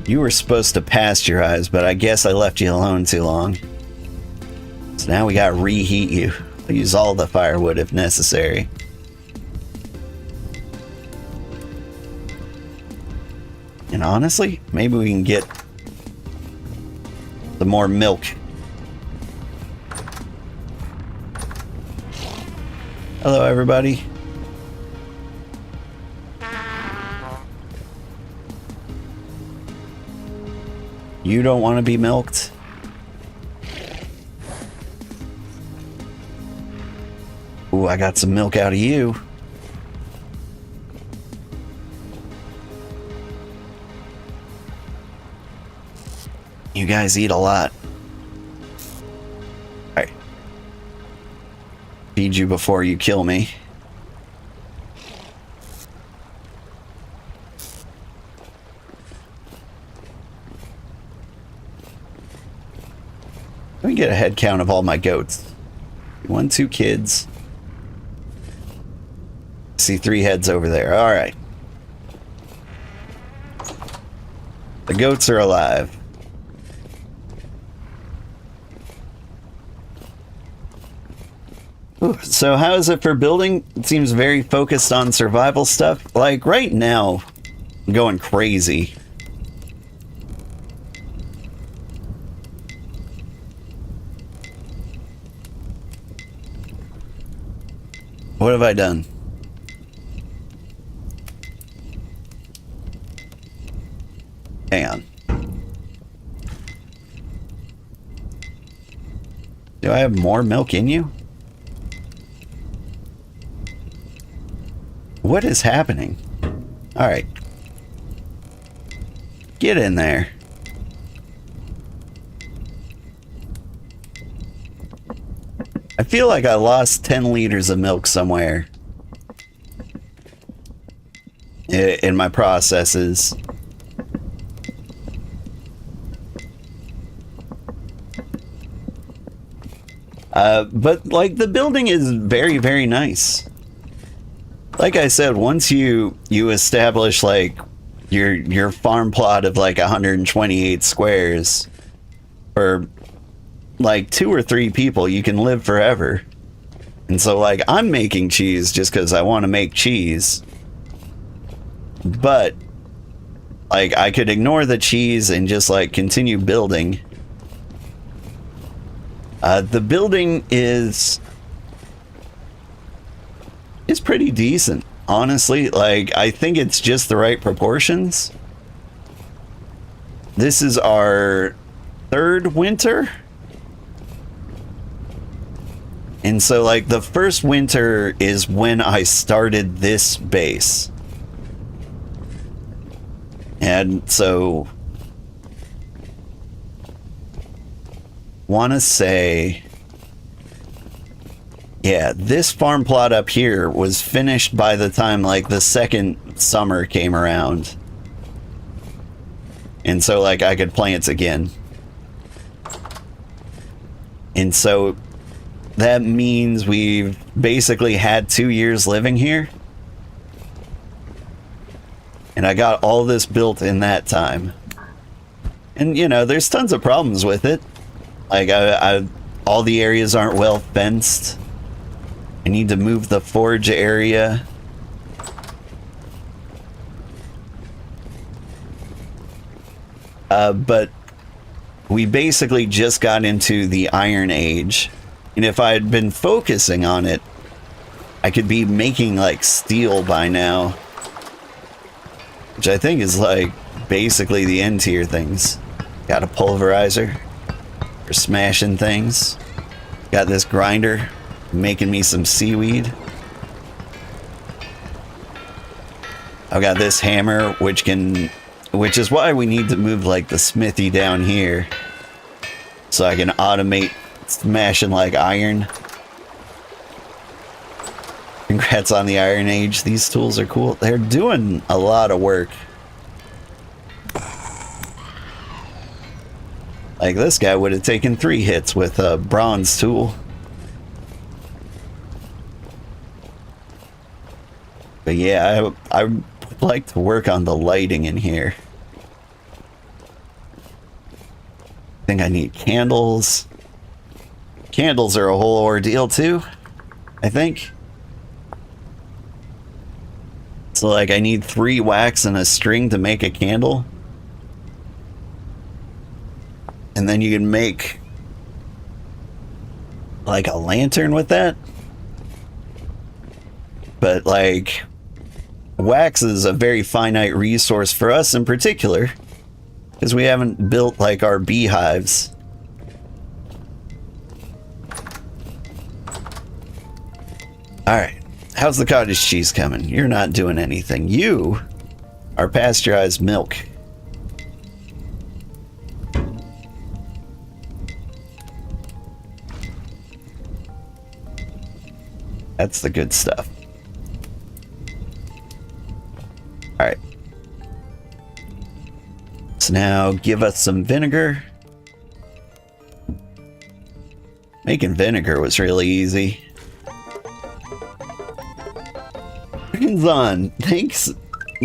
You were supposed to pasteurize, but I guess I left you alone too long. So now we gotta reheat you. I'll use all the firewood if necessary. And honestly, maybe we can get the more milk. Hello, everybody. You don't want to be milked? Ooh, I got some milk out of you. You guys eat a lot. Alright. Feed you before you kill me. Let me get a head count of all my goats. 1, 2 kids. See 3 heads over there. Alright. The goats are alive. Ooh, so how is it for building? It seems very focused on survival stuff. Like right now, I'm going crazy. What have I done? Hang on. Do I have more milk in you? What is happening? All right. Get in there. I feel like I lost 10 liters of milk somewhere in my processes. But like the building is very, very nice. Like I said, once you establish like your farm plot of like 128 squares for like 2 or 3 people, you can live forever. And so like I'm making cheese just because I want to make cheese. But like I could ignore the cheese and just like continue building. The building is pretty decent, honestly. Like I think it's just the right proportions. this is our third winter. And so like the first winter is when I started this base. And so want to say, yeah, this farm plot up here was finished by the time like the second summer came around. And so like I could plant again. And so that means we've basically had 2 years living here. And I got all this built in that time. And you know, there's tons of problems with it. Like all the areas aren't well fenced. I need to move the forge area. But we basically just got into the Iron Age. And if I had been focusing on it, I could be making like steel by now. Which I think is like basically the end tier things. Got a pulverizer for smashing things. Got this grinder making me some seaweed. I've got this hammer which is why we need to move like the smithy down here. So I can automate smashing like iron. Congrats on the Iron Age. These tools are cool. They're doing a lot of work. Like this guy would have taken 3 hits with a bronze tool. But yeah, I would like to work on the lighting in here. I think I need candles. Candles are a whole ordeal too, I think. So like I need 3 wax and a string to make a candle. And then you can make like a lantern with that. But like wax is a very finite resource for us in particular, because we haven't built like our beehives. Alright, how's the cottage cheese coming? You're not doing anything. You are pasteurized milk. That's the good stuff. Alright. So now give us some vinegar. Making vinegar was really easy. On. Thanks.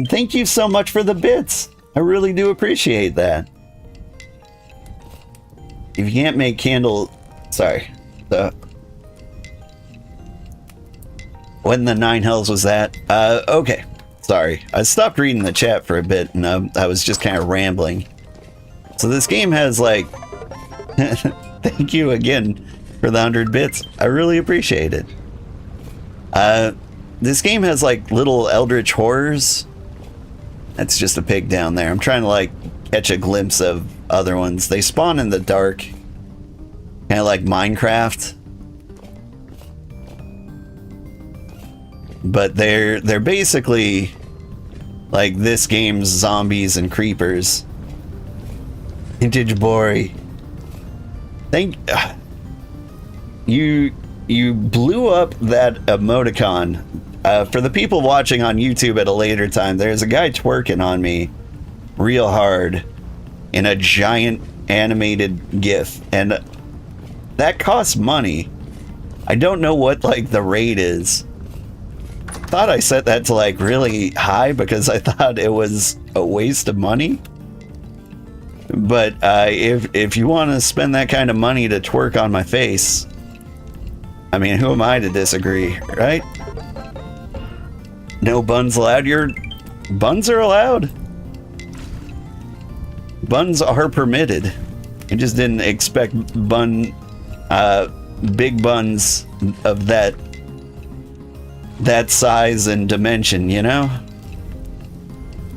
Thank you so much for the bits. I really do appreciate that. If you can't make candle... Sorry. When the 9 hells was that? Okay. Sorry. I stopped reading the chat for a bit and I was just kind of rambling. So this game has like... Thank you again for the 100 bits. I really appreciate it. This game has like little eldritch horrors. That's just a pig down there. I'm trying to like catch a glimpse of other ones. They spawn in the dark. Kind of like Minecraft. But they're basically like this game's zombies and creepers. Vintage Boy. You blew up that emoticon. For the people watching on YouTube at a later time, there's a guy twerking on me real hard in a giant animated GIF, and that costs money. I don't know what like the rate is. Thought I set that to like really high because I thought it was a waste of money. But if you want to spend that kind of money to twerk on my face, I mean, who am I to disagree, right? No buns allowed. Your buns are allowed. Buns are permitted. I just didn't expect big buns of that size and dimension, you know?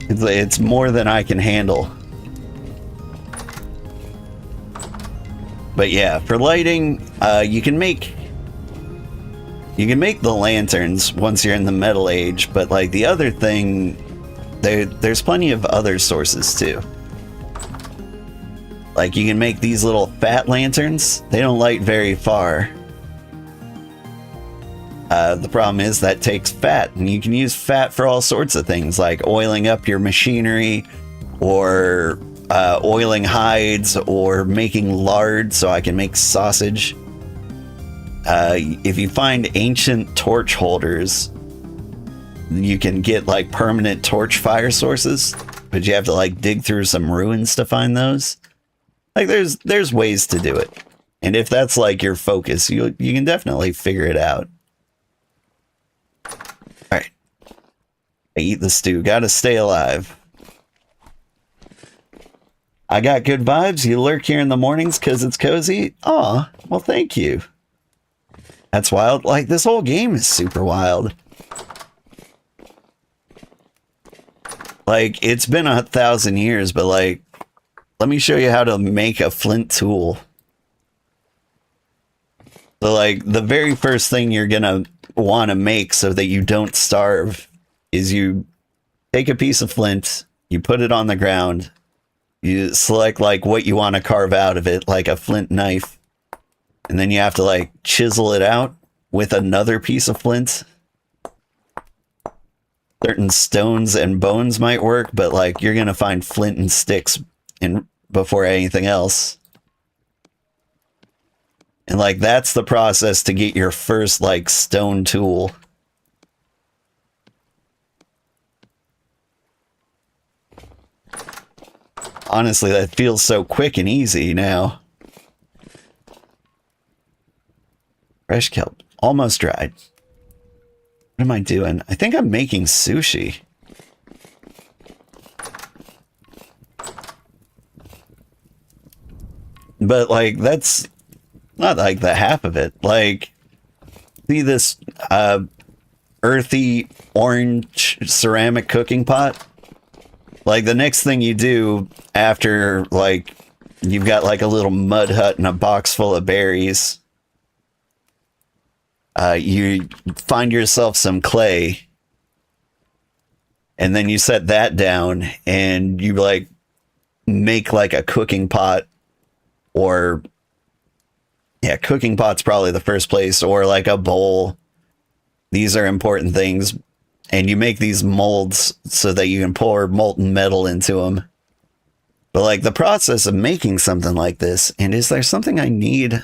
It's more than I can handle. But yeah, for lighting, you can make the lanterns once you're in the Metal Age, but like the other thing, there's plenty of other sources too. Like you can make these little fat lanterns. They don't light very far. The problem is that takes fat, and you can use fat for all sorts of things, like oiling up your machinery, or oiling hides, or making lard so I can make sausage. If you find ancient torch holders, you can get like permanent torch fire sources, but you have to like dig through some ruins to find those. Like there's ways to do it. And if that's like your focus, you can definitely figure it out. Alright. I eat the stew. Gotta stay alive. I got good vibes. You lurk here in the mornings because it's cozy? Aw, well thank you. That's wild. Like, this whole game is super wild. Like, it's been 1,000 years, but like, let me show you how to make a flint tool. So like, the very first thing you're gonna want to make so that you don't starve is you take a piece of flint, you put it on the ground, you select like what you want to carve out of it, like a flint knife. And then you have to like chisel it out with another piece of flint. Certain stones and bones might work, but like you're gonna find flint and sticks in before anything else. And like that's the process to get your first like stone tool. Honestly, that feels so quick and easy now. Fresh kelp. Almost dried. What am I doing? I think I'm making sushi. But, like, that's not, like, the half of it. Like, see this earthy orange ceramic cooking pot? Like, the next thing you do after, like, you've got, like, a little mud hut and a box full of berries... you find yourself some clay, and then you set that down, and you like make like a cooking pot, or yeah, cooking pot's probably the first place, or like a bowl. These are important things, and you make these molds so that you can pour molten metal into them. But like the process of making something like this, and is there something I need?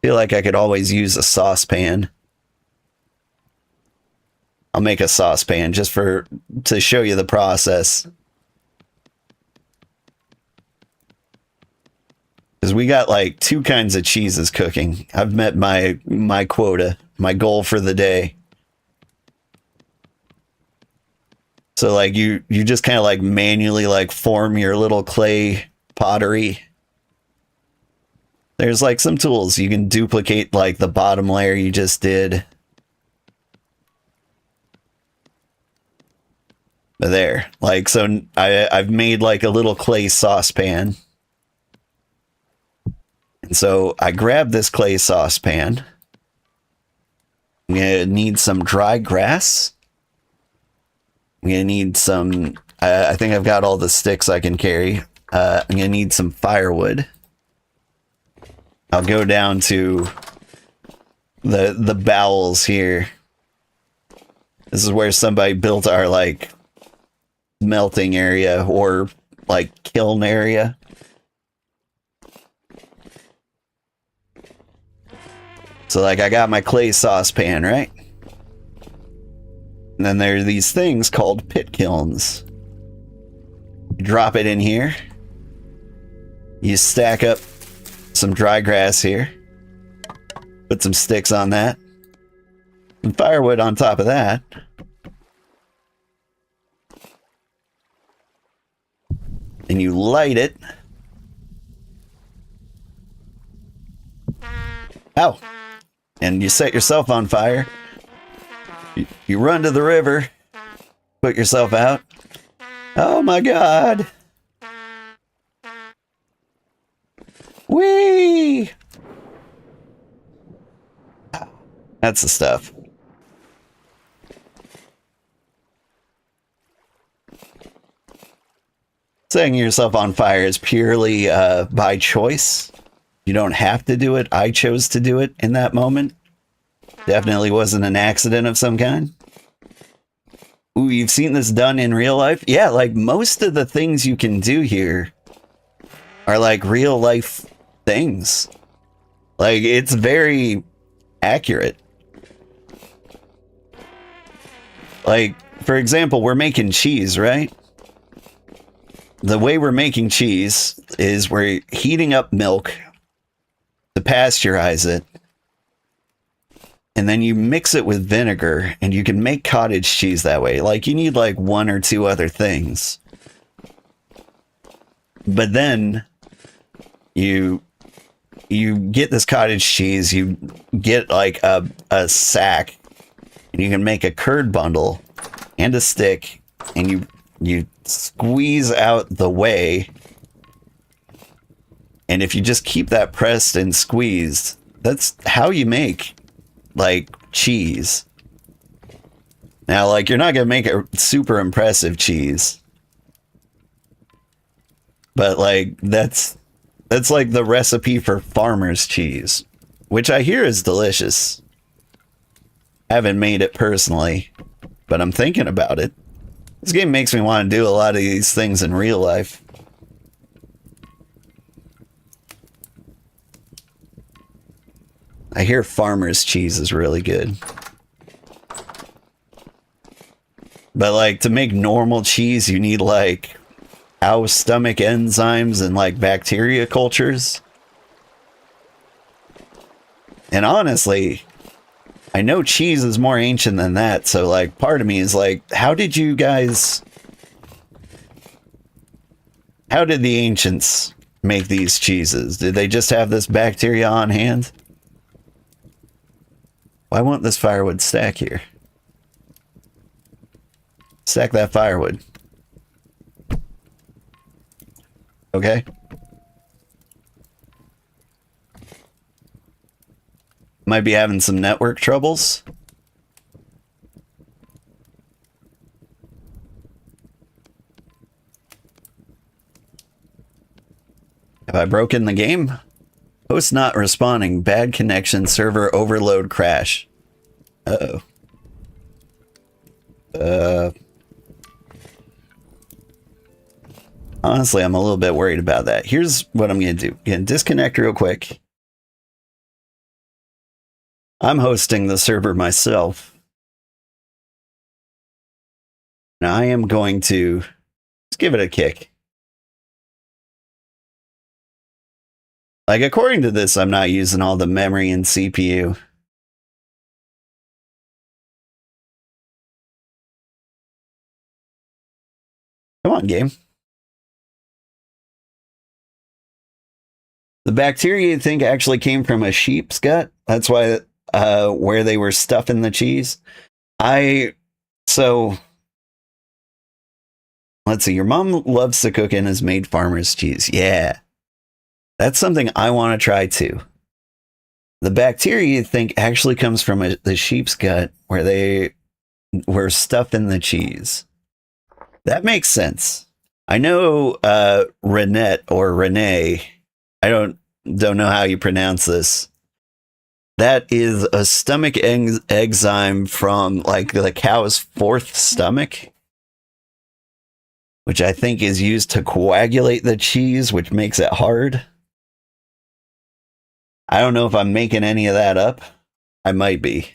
Feel like I could always use a saucepan. I'll make a saucepan just to show you the process. Because we got like 2 kinds of cheeses cooking. I've met my quota, my goal for the day. So like you just kind of like manually like form your little clay pottery. There's like some tools. You can duplicate like the bottom layer you just did. But there, like, so I've made like a little clay saucepan. And so I grabbed this clay saucepan. I'm gonna need some dry grass. I'm gonna need some, I think I've got all the sticks I can carry. I'm gonna need some firewood. I'll go down to the bowels here. This is where somebody built our like melting area or like kiln area. So like I got my clay saucepan, right? And then there are these things called pit kilns. You drop it in here. You stack up some dry grass here. Put some sticks on that. Some firewood on top of that. And you light it. Ow! And you set yourself on fire. You run to the river. Put yourself out. Oh my god! Whee! That's the stuff. Setting yourself on fire is purely by choice. You don't have to do it. I chose to do it in that moment. Definitely wasn't an accident of some kind. Ooh, you've seen this done in real life? Yeah, like most of the things you can do here are like real life things. Like, it's very accurate. Like, for example, we're making cheese, right? The way we're making cheese is we're heating up milk to pasteurize it. And then you mix it with vinegar, and you can make cottage cheese that way. Like, you need like one or two other things. But then you get this cottage cheese, you get like a sack, and you can make a curd bundle and a stick, and you squeeze out the whey. And if you just keep that pressed and squeezed, that's how you make like cheese. Now, like, you're not gonna make a super impressive cheese, but like that's like the recipe for farmer's cheese, which I hear is delicious. Haven't made it personally, but I'm thinking about it. This game makes me want to do a lot of these things in real life. I hear farmer's cheese is really good. But like, to make normal cheese, you need like cow stomach enzymes and like bacteria cultures. And honestly, I know cheese is more ancient than that, so like part of me is like, how did the ancients make these cheeses? Did they just have this bacteria on hand? Why won't this firewood stack here? Stack that firewood. Okay. Might be having some network troubles. Have I broken the game? Host not responding. Bad connection. Server overload crash. Uh-oh. Honestly, I'm a little bit worried about that. Here's what I'm going to do. Again, disconnect real quick. I'm hosting the server myself. Now I am going to just give it a kick. Like, according to this, I'm not using all the memory and CPU. Come on, game. The bacteria, you think, actually came from a sheep's gut? That's why, where they were stuffing the cheese? So, let's see. Your mom loves to cook and has made farmer's cheese. Yeah. That's something I want to try too. The bacteria, you think, actually comes from the sheep's gut where they were stuffing the cheese. That makes sense. I know Renette or Renee, I don't know how you pronounce this. That is a stomach enzyme from like the cow's fourth stomach, which I think is used to coagulate the cheese, which makes it hard. I don't know if I'm making any of that up. I might be.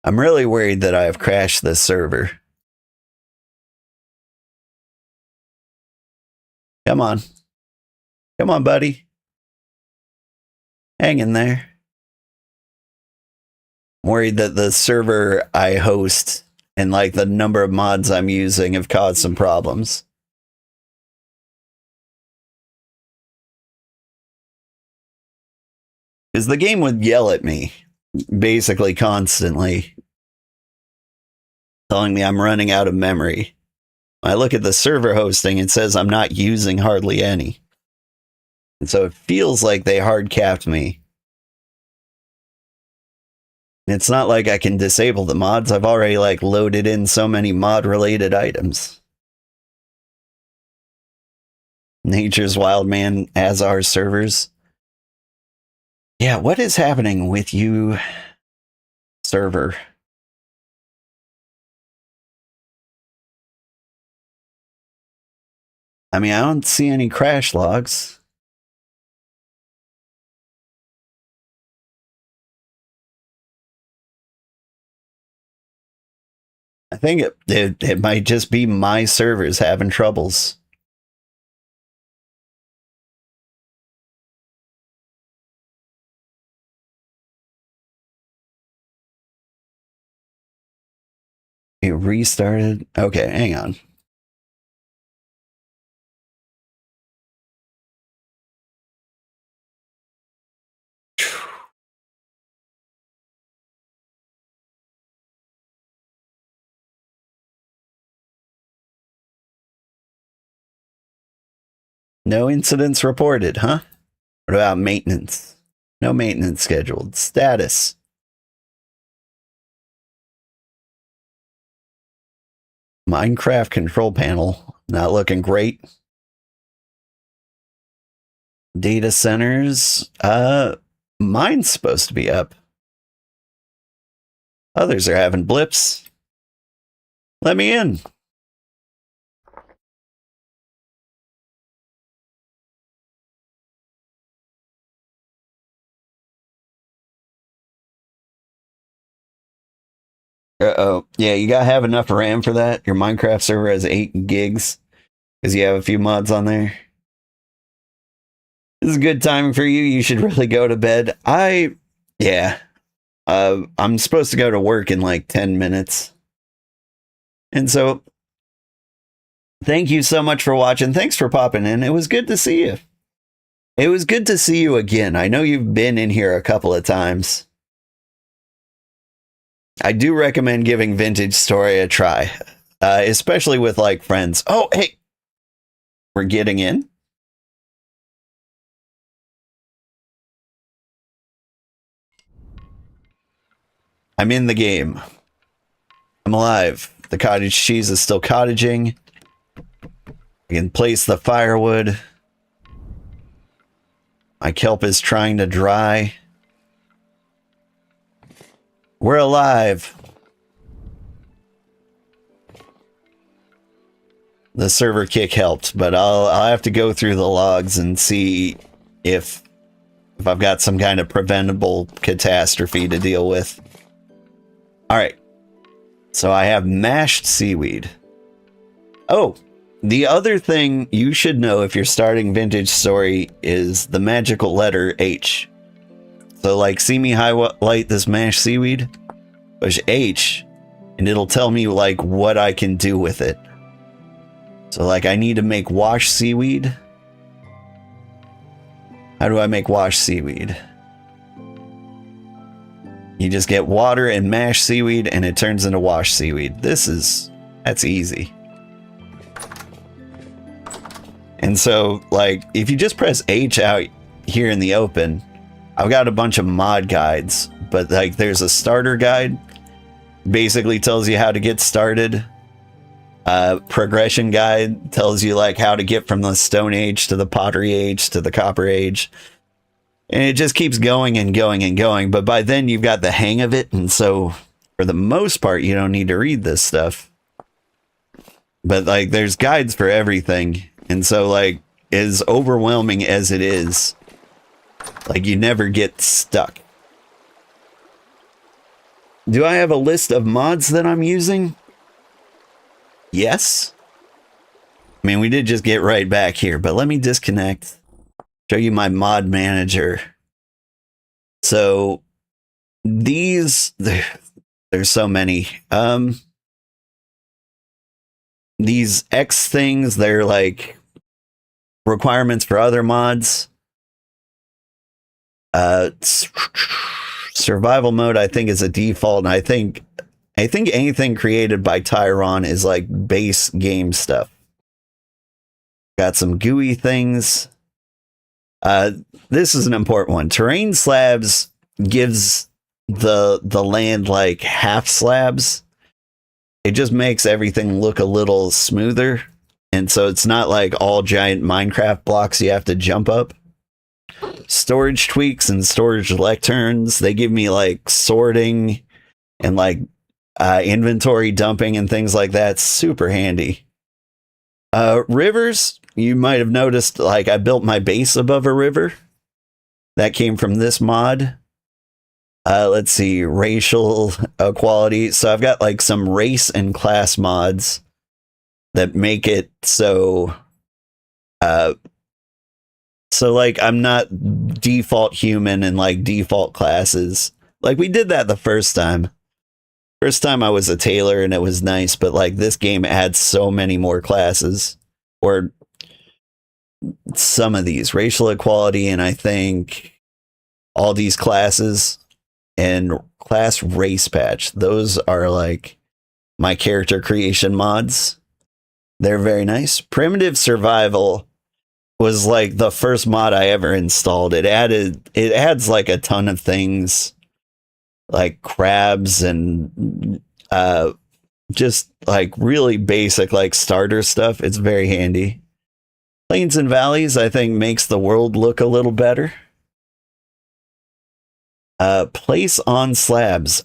I'm really worried that I have crashed this server. Come on. Come on, buddy. Hang in there. I'm worried that the server I host and like the number of mods I'm using have caused some problems. Because the game would yell at me, basically constantly, telling me I'm running out of memory. When I look at the server hosting, it says I'm not using hardly any. And so it feels like they hard capped me. It's not like I can disable the mods. I've already like loaded in so many mod related items. Nature's Wild Man as our servers. Yeah, what is happening with you, server? I mean, I don't see any crash logs. I think it might just be my servers having troubles. It restarted. Okay, hang on. No incidents reported, huh? What about maintenance? No maintenance scheduled. Status. Minecraft control panel. Not looking great. Data centers. Mine's supposed to be up. Others are having blips. Let me in. Uh-oh. Yeah, you gotta have enough RAM for that. Your Minecraft server has 8 gigs because you have a few mods on there. This is a good timing for you. You should really go to bed. Yeah. I'm supposed to go to work in like 10 minutes. And so, thank you so much for watching. Thanks for popping in. It was good to see you. It was good to see you again. I know you've been in here a couple of times. I do recommend giving Vintage Story a try, especially with like friends. Oh, hey, we're getting in. I'm in the game. I'm alive. The cottage cheese is still cottaging. I can place the firewood. My kelp is trying to dry. We're alive. The server kick helped, but I'll have to go through the logs and see if I've got some kind of preventable catastrophe to deal with. All right. So I have mashed seaweed. Oh, the other thing you should know if you're starting Vintage Story is the magical letter H. So like, see me highlight this mashed seaweed? Push H, and it'll tell me like what I can do with it. So like, I need to make wash seaweed. How do I make wash seaweed? You just get water and mash seaweed and it turns into wash seaweed. That's easy. And so like, if you just press H out here in the open, I've got a bunch of mod guides, but like there's a starter guide, basically tells you how to get started. Progression guide tells you like how to get from the Stone Age to the Pottery Age to the Copper Age. And it just keeps going and going and going. But by then you've got the hang of it. And so for the most part, you don't need to read this stuff. But like there's guides for everything. And so like as overwhelming as it is, like you never get stuck. Do I have a list of mods that I'm using? Yes. I mean, we did just get right back here, but let me disconnect. Show you my mod manager. So these, there's so many. These X things, they're like requirements for other mods. Survival mode, I think, is a default, and I think anything created by Tyron is like base game stuff. Got some GUI things. Uh, this is an important one. Terrain slabs gives the land like half slabs. It just makes everything look a little smoother. And so it's not like all giant Minecraft blocks you have to jump up. Storage tweaks and storage lecterns, they give me like sorting and like inventory dumping and things like that. Super handy. Rivers, you might have noticed like I built my base above a river. That came from this mod. Let's see, racial equality. So I've got like some race and class mods that make it so like I'm not default human and like default classes. Like we did that the first time. First time I was a tailor and it was nice, but like this game adds so many more classes, or some of these racial equality, and I think all these classes and class race patch. Those are like my character creation mods. They're very nice. Primitive survival was like the first mod I ever installed. It adds like a ton of things like crabs and just like really basic like starter stuff. It's very handy. Plains and valleys, I think, makes the world look a little better. Place on slabs.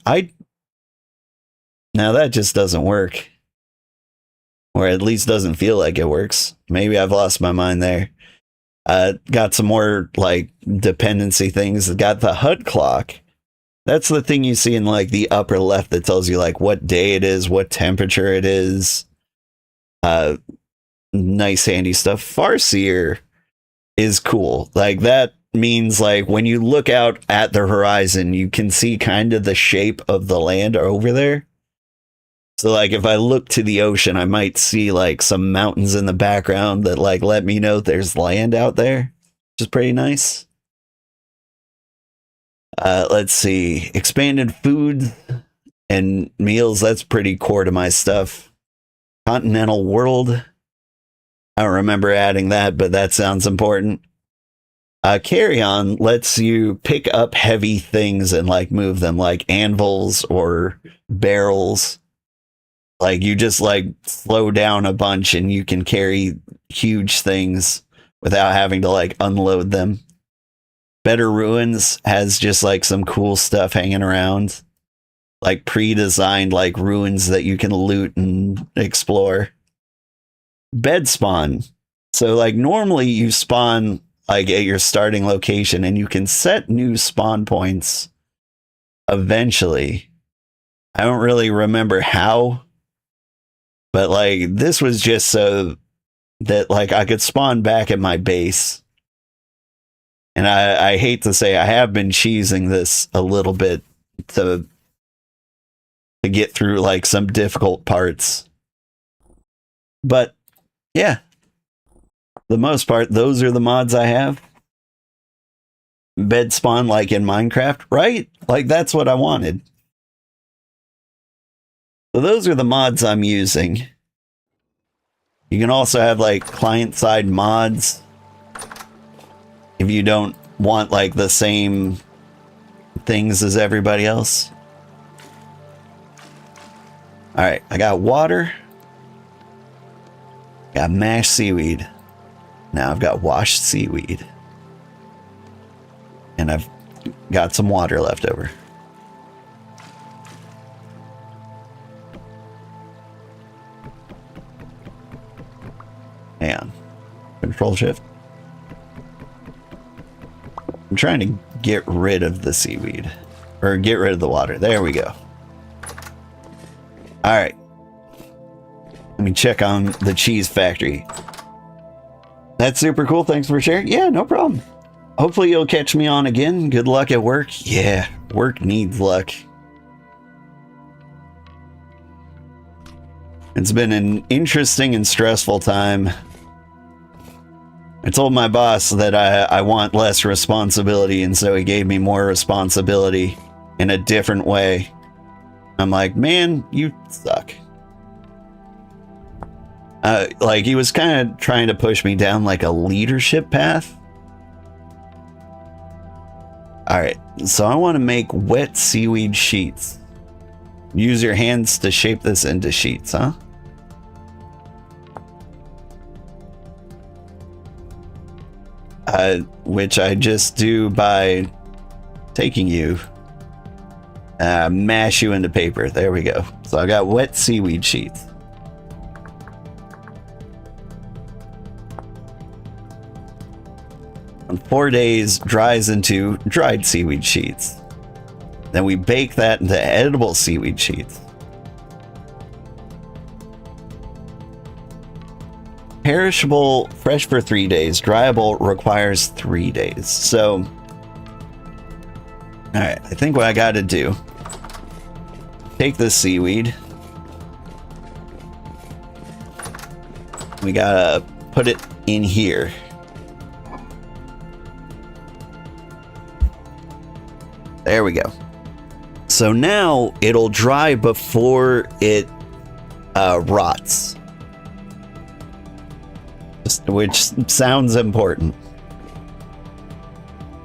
Now that just doesn't work. Or at least doesn't feel like it works. Maybe I've lost my mind there. Got some more like dependency things. Got the HUD clock. That's the thing you see in like the upper left that tells you like what day it is, what temperature it is. Nice handy stuff. Farseer is cool. Like that means like when you look out at the horizon, you can see kind of the shape of the land over there. So like if I look to the ocean, I might see like some mountains in the background that like let me know there's land out there, which is pretty nice. Let's see. Expanded food and meals. That's pretty core to my stuff. Continental world. I don't remember adding that, but that sounds important. Carry on lets you pick up heavy things and like move them, like anvils or barrels. Like you just like slow down a bunch and you can carry huge things without having to like unload them. Better Ruins has just like some cool stuff hanging around, like pre-designed like ruins that you can loot and explore. Bed spawn. So like normally you spawn like at your starting location and you can set new spawn points eventually. I don't really remember how, but like this was just so that like I could spawn back at my base. And I hate to say I have been cheesing this a little bit to get through like some difficult parts. But yeah, the most part, those are the mods I have. Bed spawn like in Minecraft, right? Like that's what I wanted. So those are the mods I'm using. You can also have like client-side mods if you don't want like the same things as everybody else. All right, I got water. Got mashed seaweed. Now I've got washed seaweed. And I've got some water left over. Hang on. Control shift. I'm trying to get rid of the seaweed. Or get rid of the water. There we go. Alright. Let me check on the cheese factory. That's super cool. Thanks for sharing. Yeah, no problem. Hopefully you'll catch me on again. Good luck at work. Yeah, work needs luck. It's been an interesting and stressful time. I told my boss that I want less responsibility, and so he gave me more responsibility in a different way. I'm like, man, you suck. Like, he was kind of trying to push me down like a leadership path. All right, so I want to make wet seaweed sheets. Use your hands to shape this into sheets, huh? Which I just do by taking you, mash you into paper. There we go. So I got wet seaweed sheets. In 4 days, dries into dried seaweed sheets. Then we bake that into edible seaweed sheets. Perishable, fresh for 3 days. Dryable requires 3 days. So, all right, I think what I got to do, take this seaweed. We gotta put it in here. There we go. So now it'll dry before it rots. Which sounds important.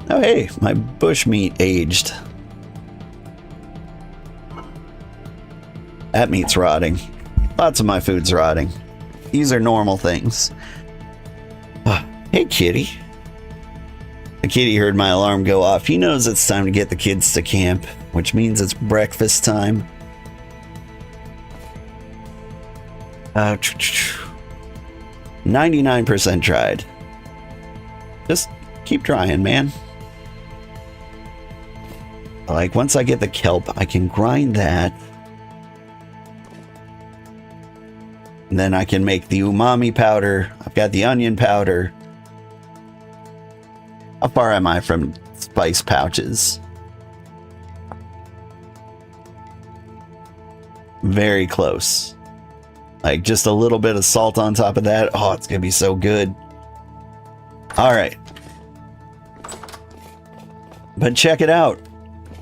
Oh hey, my bushmeat aged. That meat's rotting. Lots of my food's rotting. These are normal things. Hey kitty. The kitty heard my alarm go off. He knows it's time to get the kids to camp, which means it's breakfast time. 99% dried. Just keep trying, man. Like, once I get the kelp, I can grind that. And then I can make the umami powder. I've got the onion powder. How far am I from spice pouches? Very close. Like, just a little bit of salt on top of that. Oh, it's gonna be so good. All right. But check it out.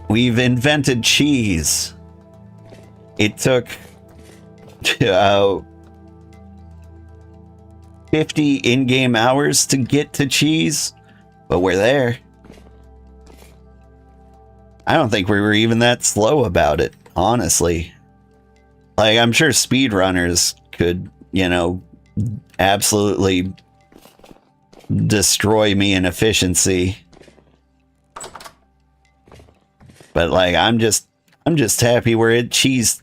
We've invented cheese. It took 50 in-game hours to get to cheese, but we're there. I don't think we were even that slow about it, honestly. Like, I'm sure speedrunners could, you know, absolutely destroy me in efficiency. But like, I'm just happy we're at cheese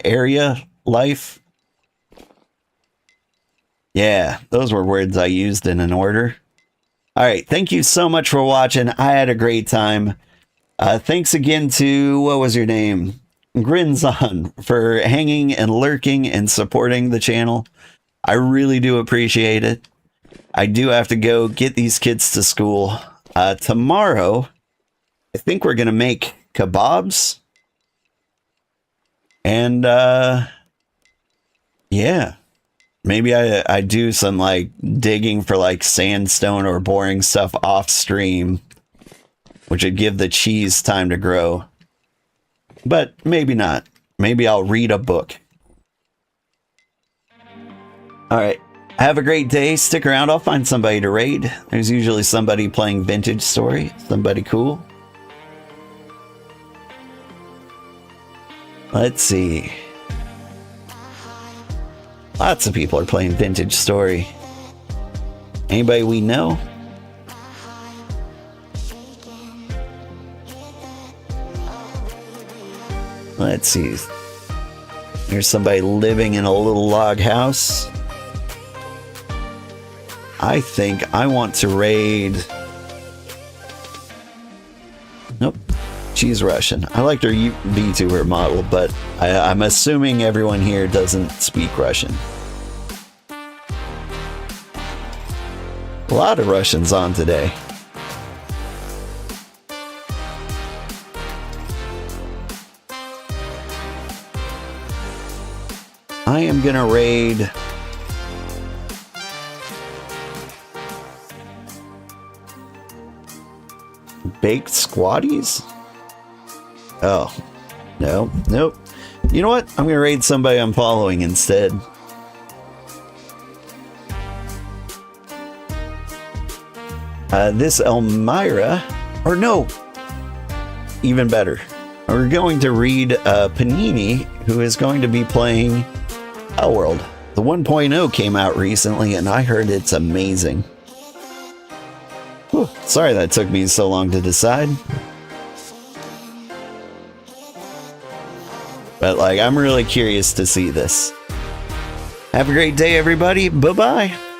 area life. Yeah, those were words I used in an order. All right, thank you so much for watching. I had a great time. Thanks again to, what was your name? Grinzon, for hanging and lurking and supporting the channel. I really do appreciate it. I do have to go get these kids to school. Tomorrow, I think we're going to make kebabs. And, yeah. Maybe I do some, like, digging for, like, sandstone or boring stuff off stream, which would give the cheese time to grow. But maybe not. Maybe I'll read a book. Alright. Have a great day. Stick around. I'll find somebody to raid. There's usually somebody playing Vintage Story. Somebody cool. Let's see. Lots of people are playing Vintage Story. Anybody we know? Let's see. There's somebody living in a little log house. I think I want to raid... Nope. She's Russian. I liked her VTuber model, but I'm assuming everyone here doesn't speak Russian. A lot of Russians on today. I am gonna raid... Baked Squatties? Oh, no, nope. You know what? I'm gonna raid somebody I'm following instead. this Elmira, or no, even better. We're going to read Panini, who is going to be playing World. The 1.0 came out recently, and I heard it's amazing. Whew, sorry that took me so long to decide. But, like, I'm really curious to see this. Have a great day, everybody. Bye-bye.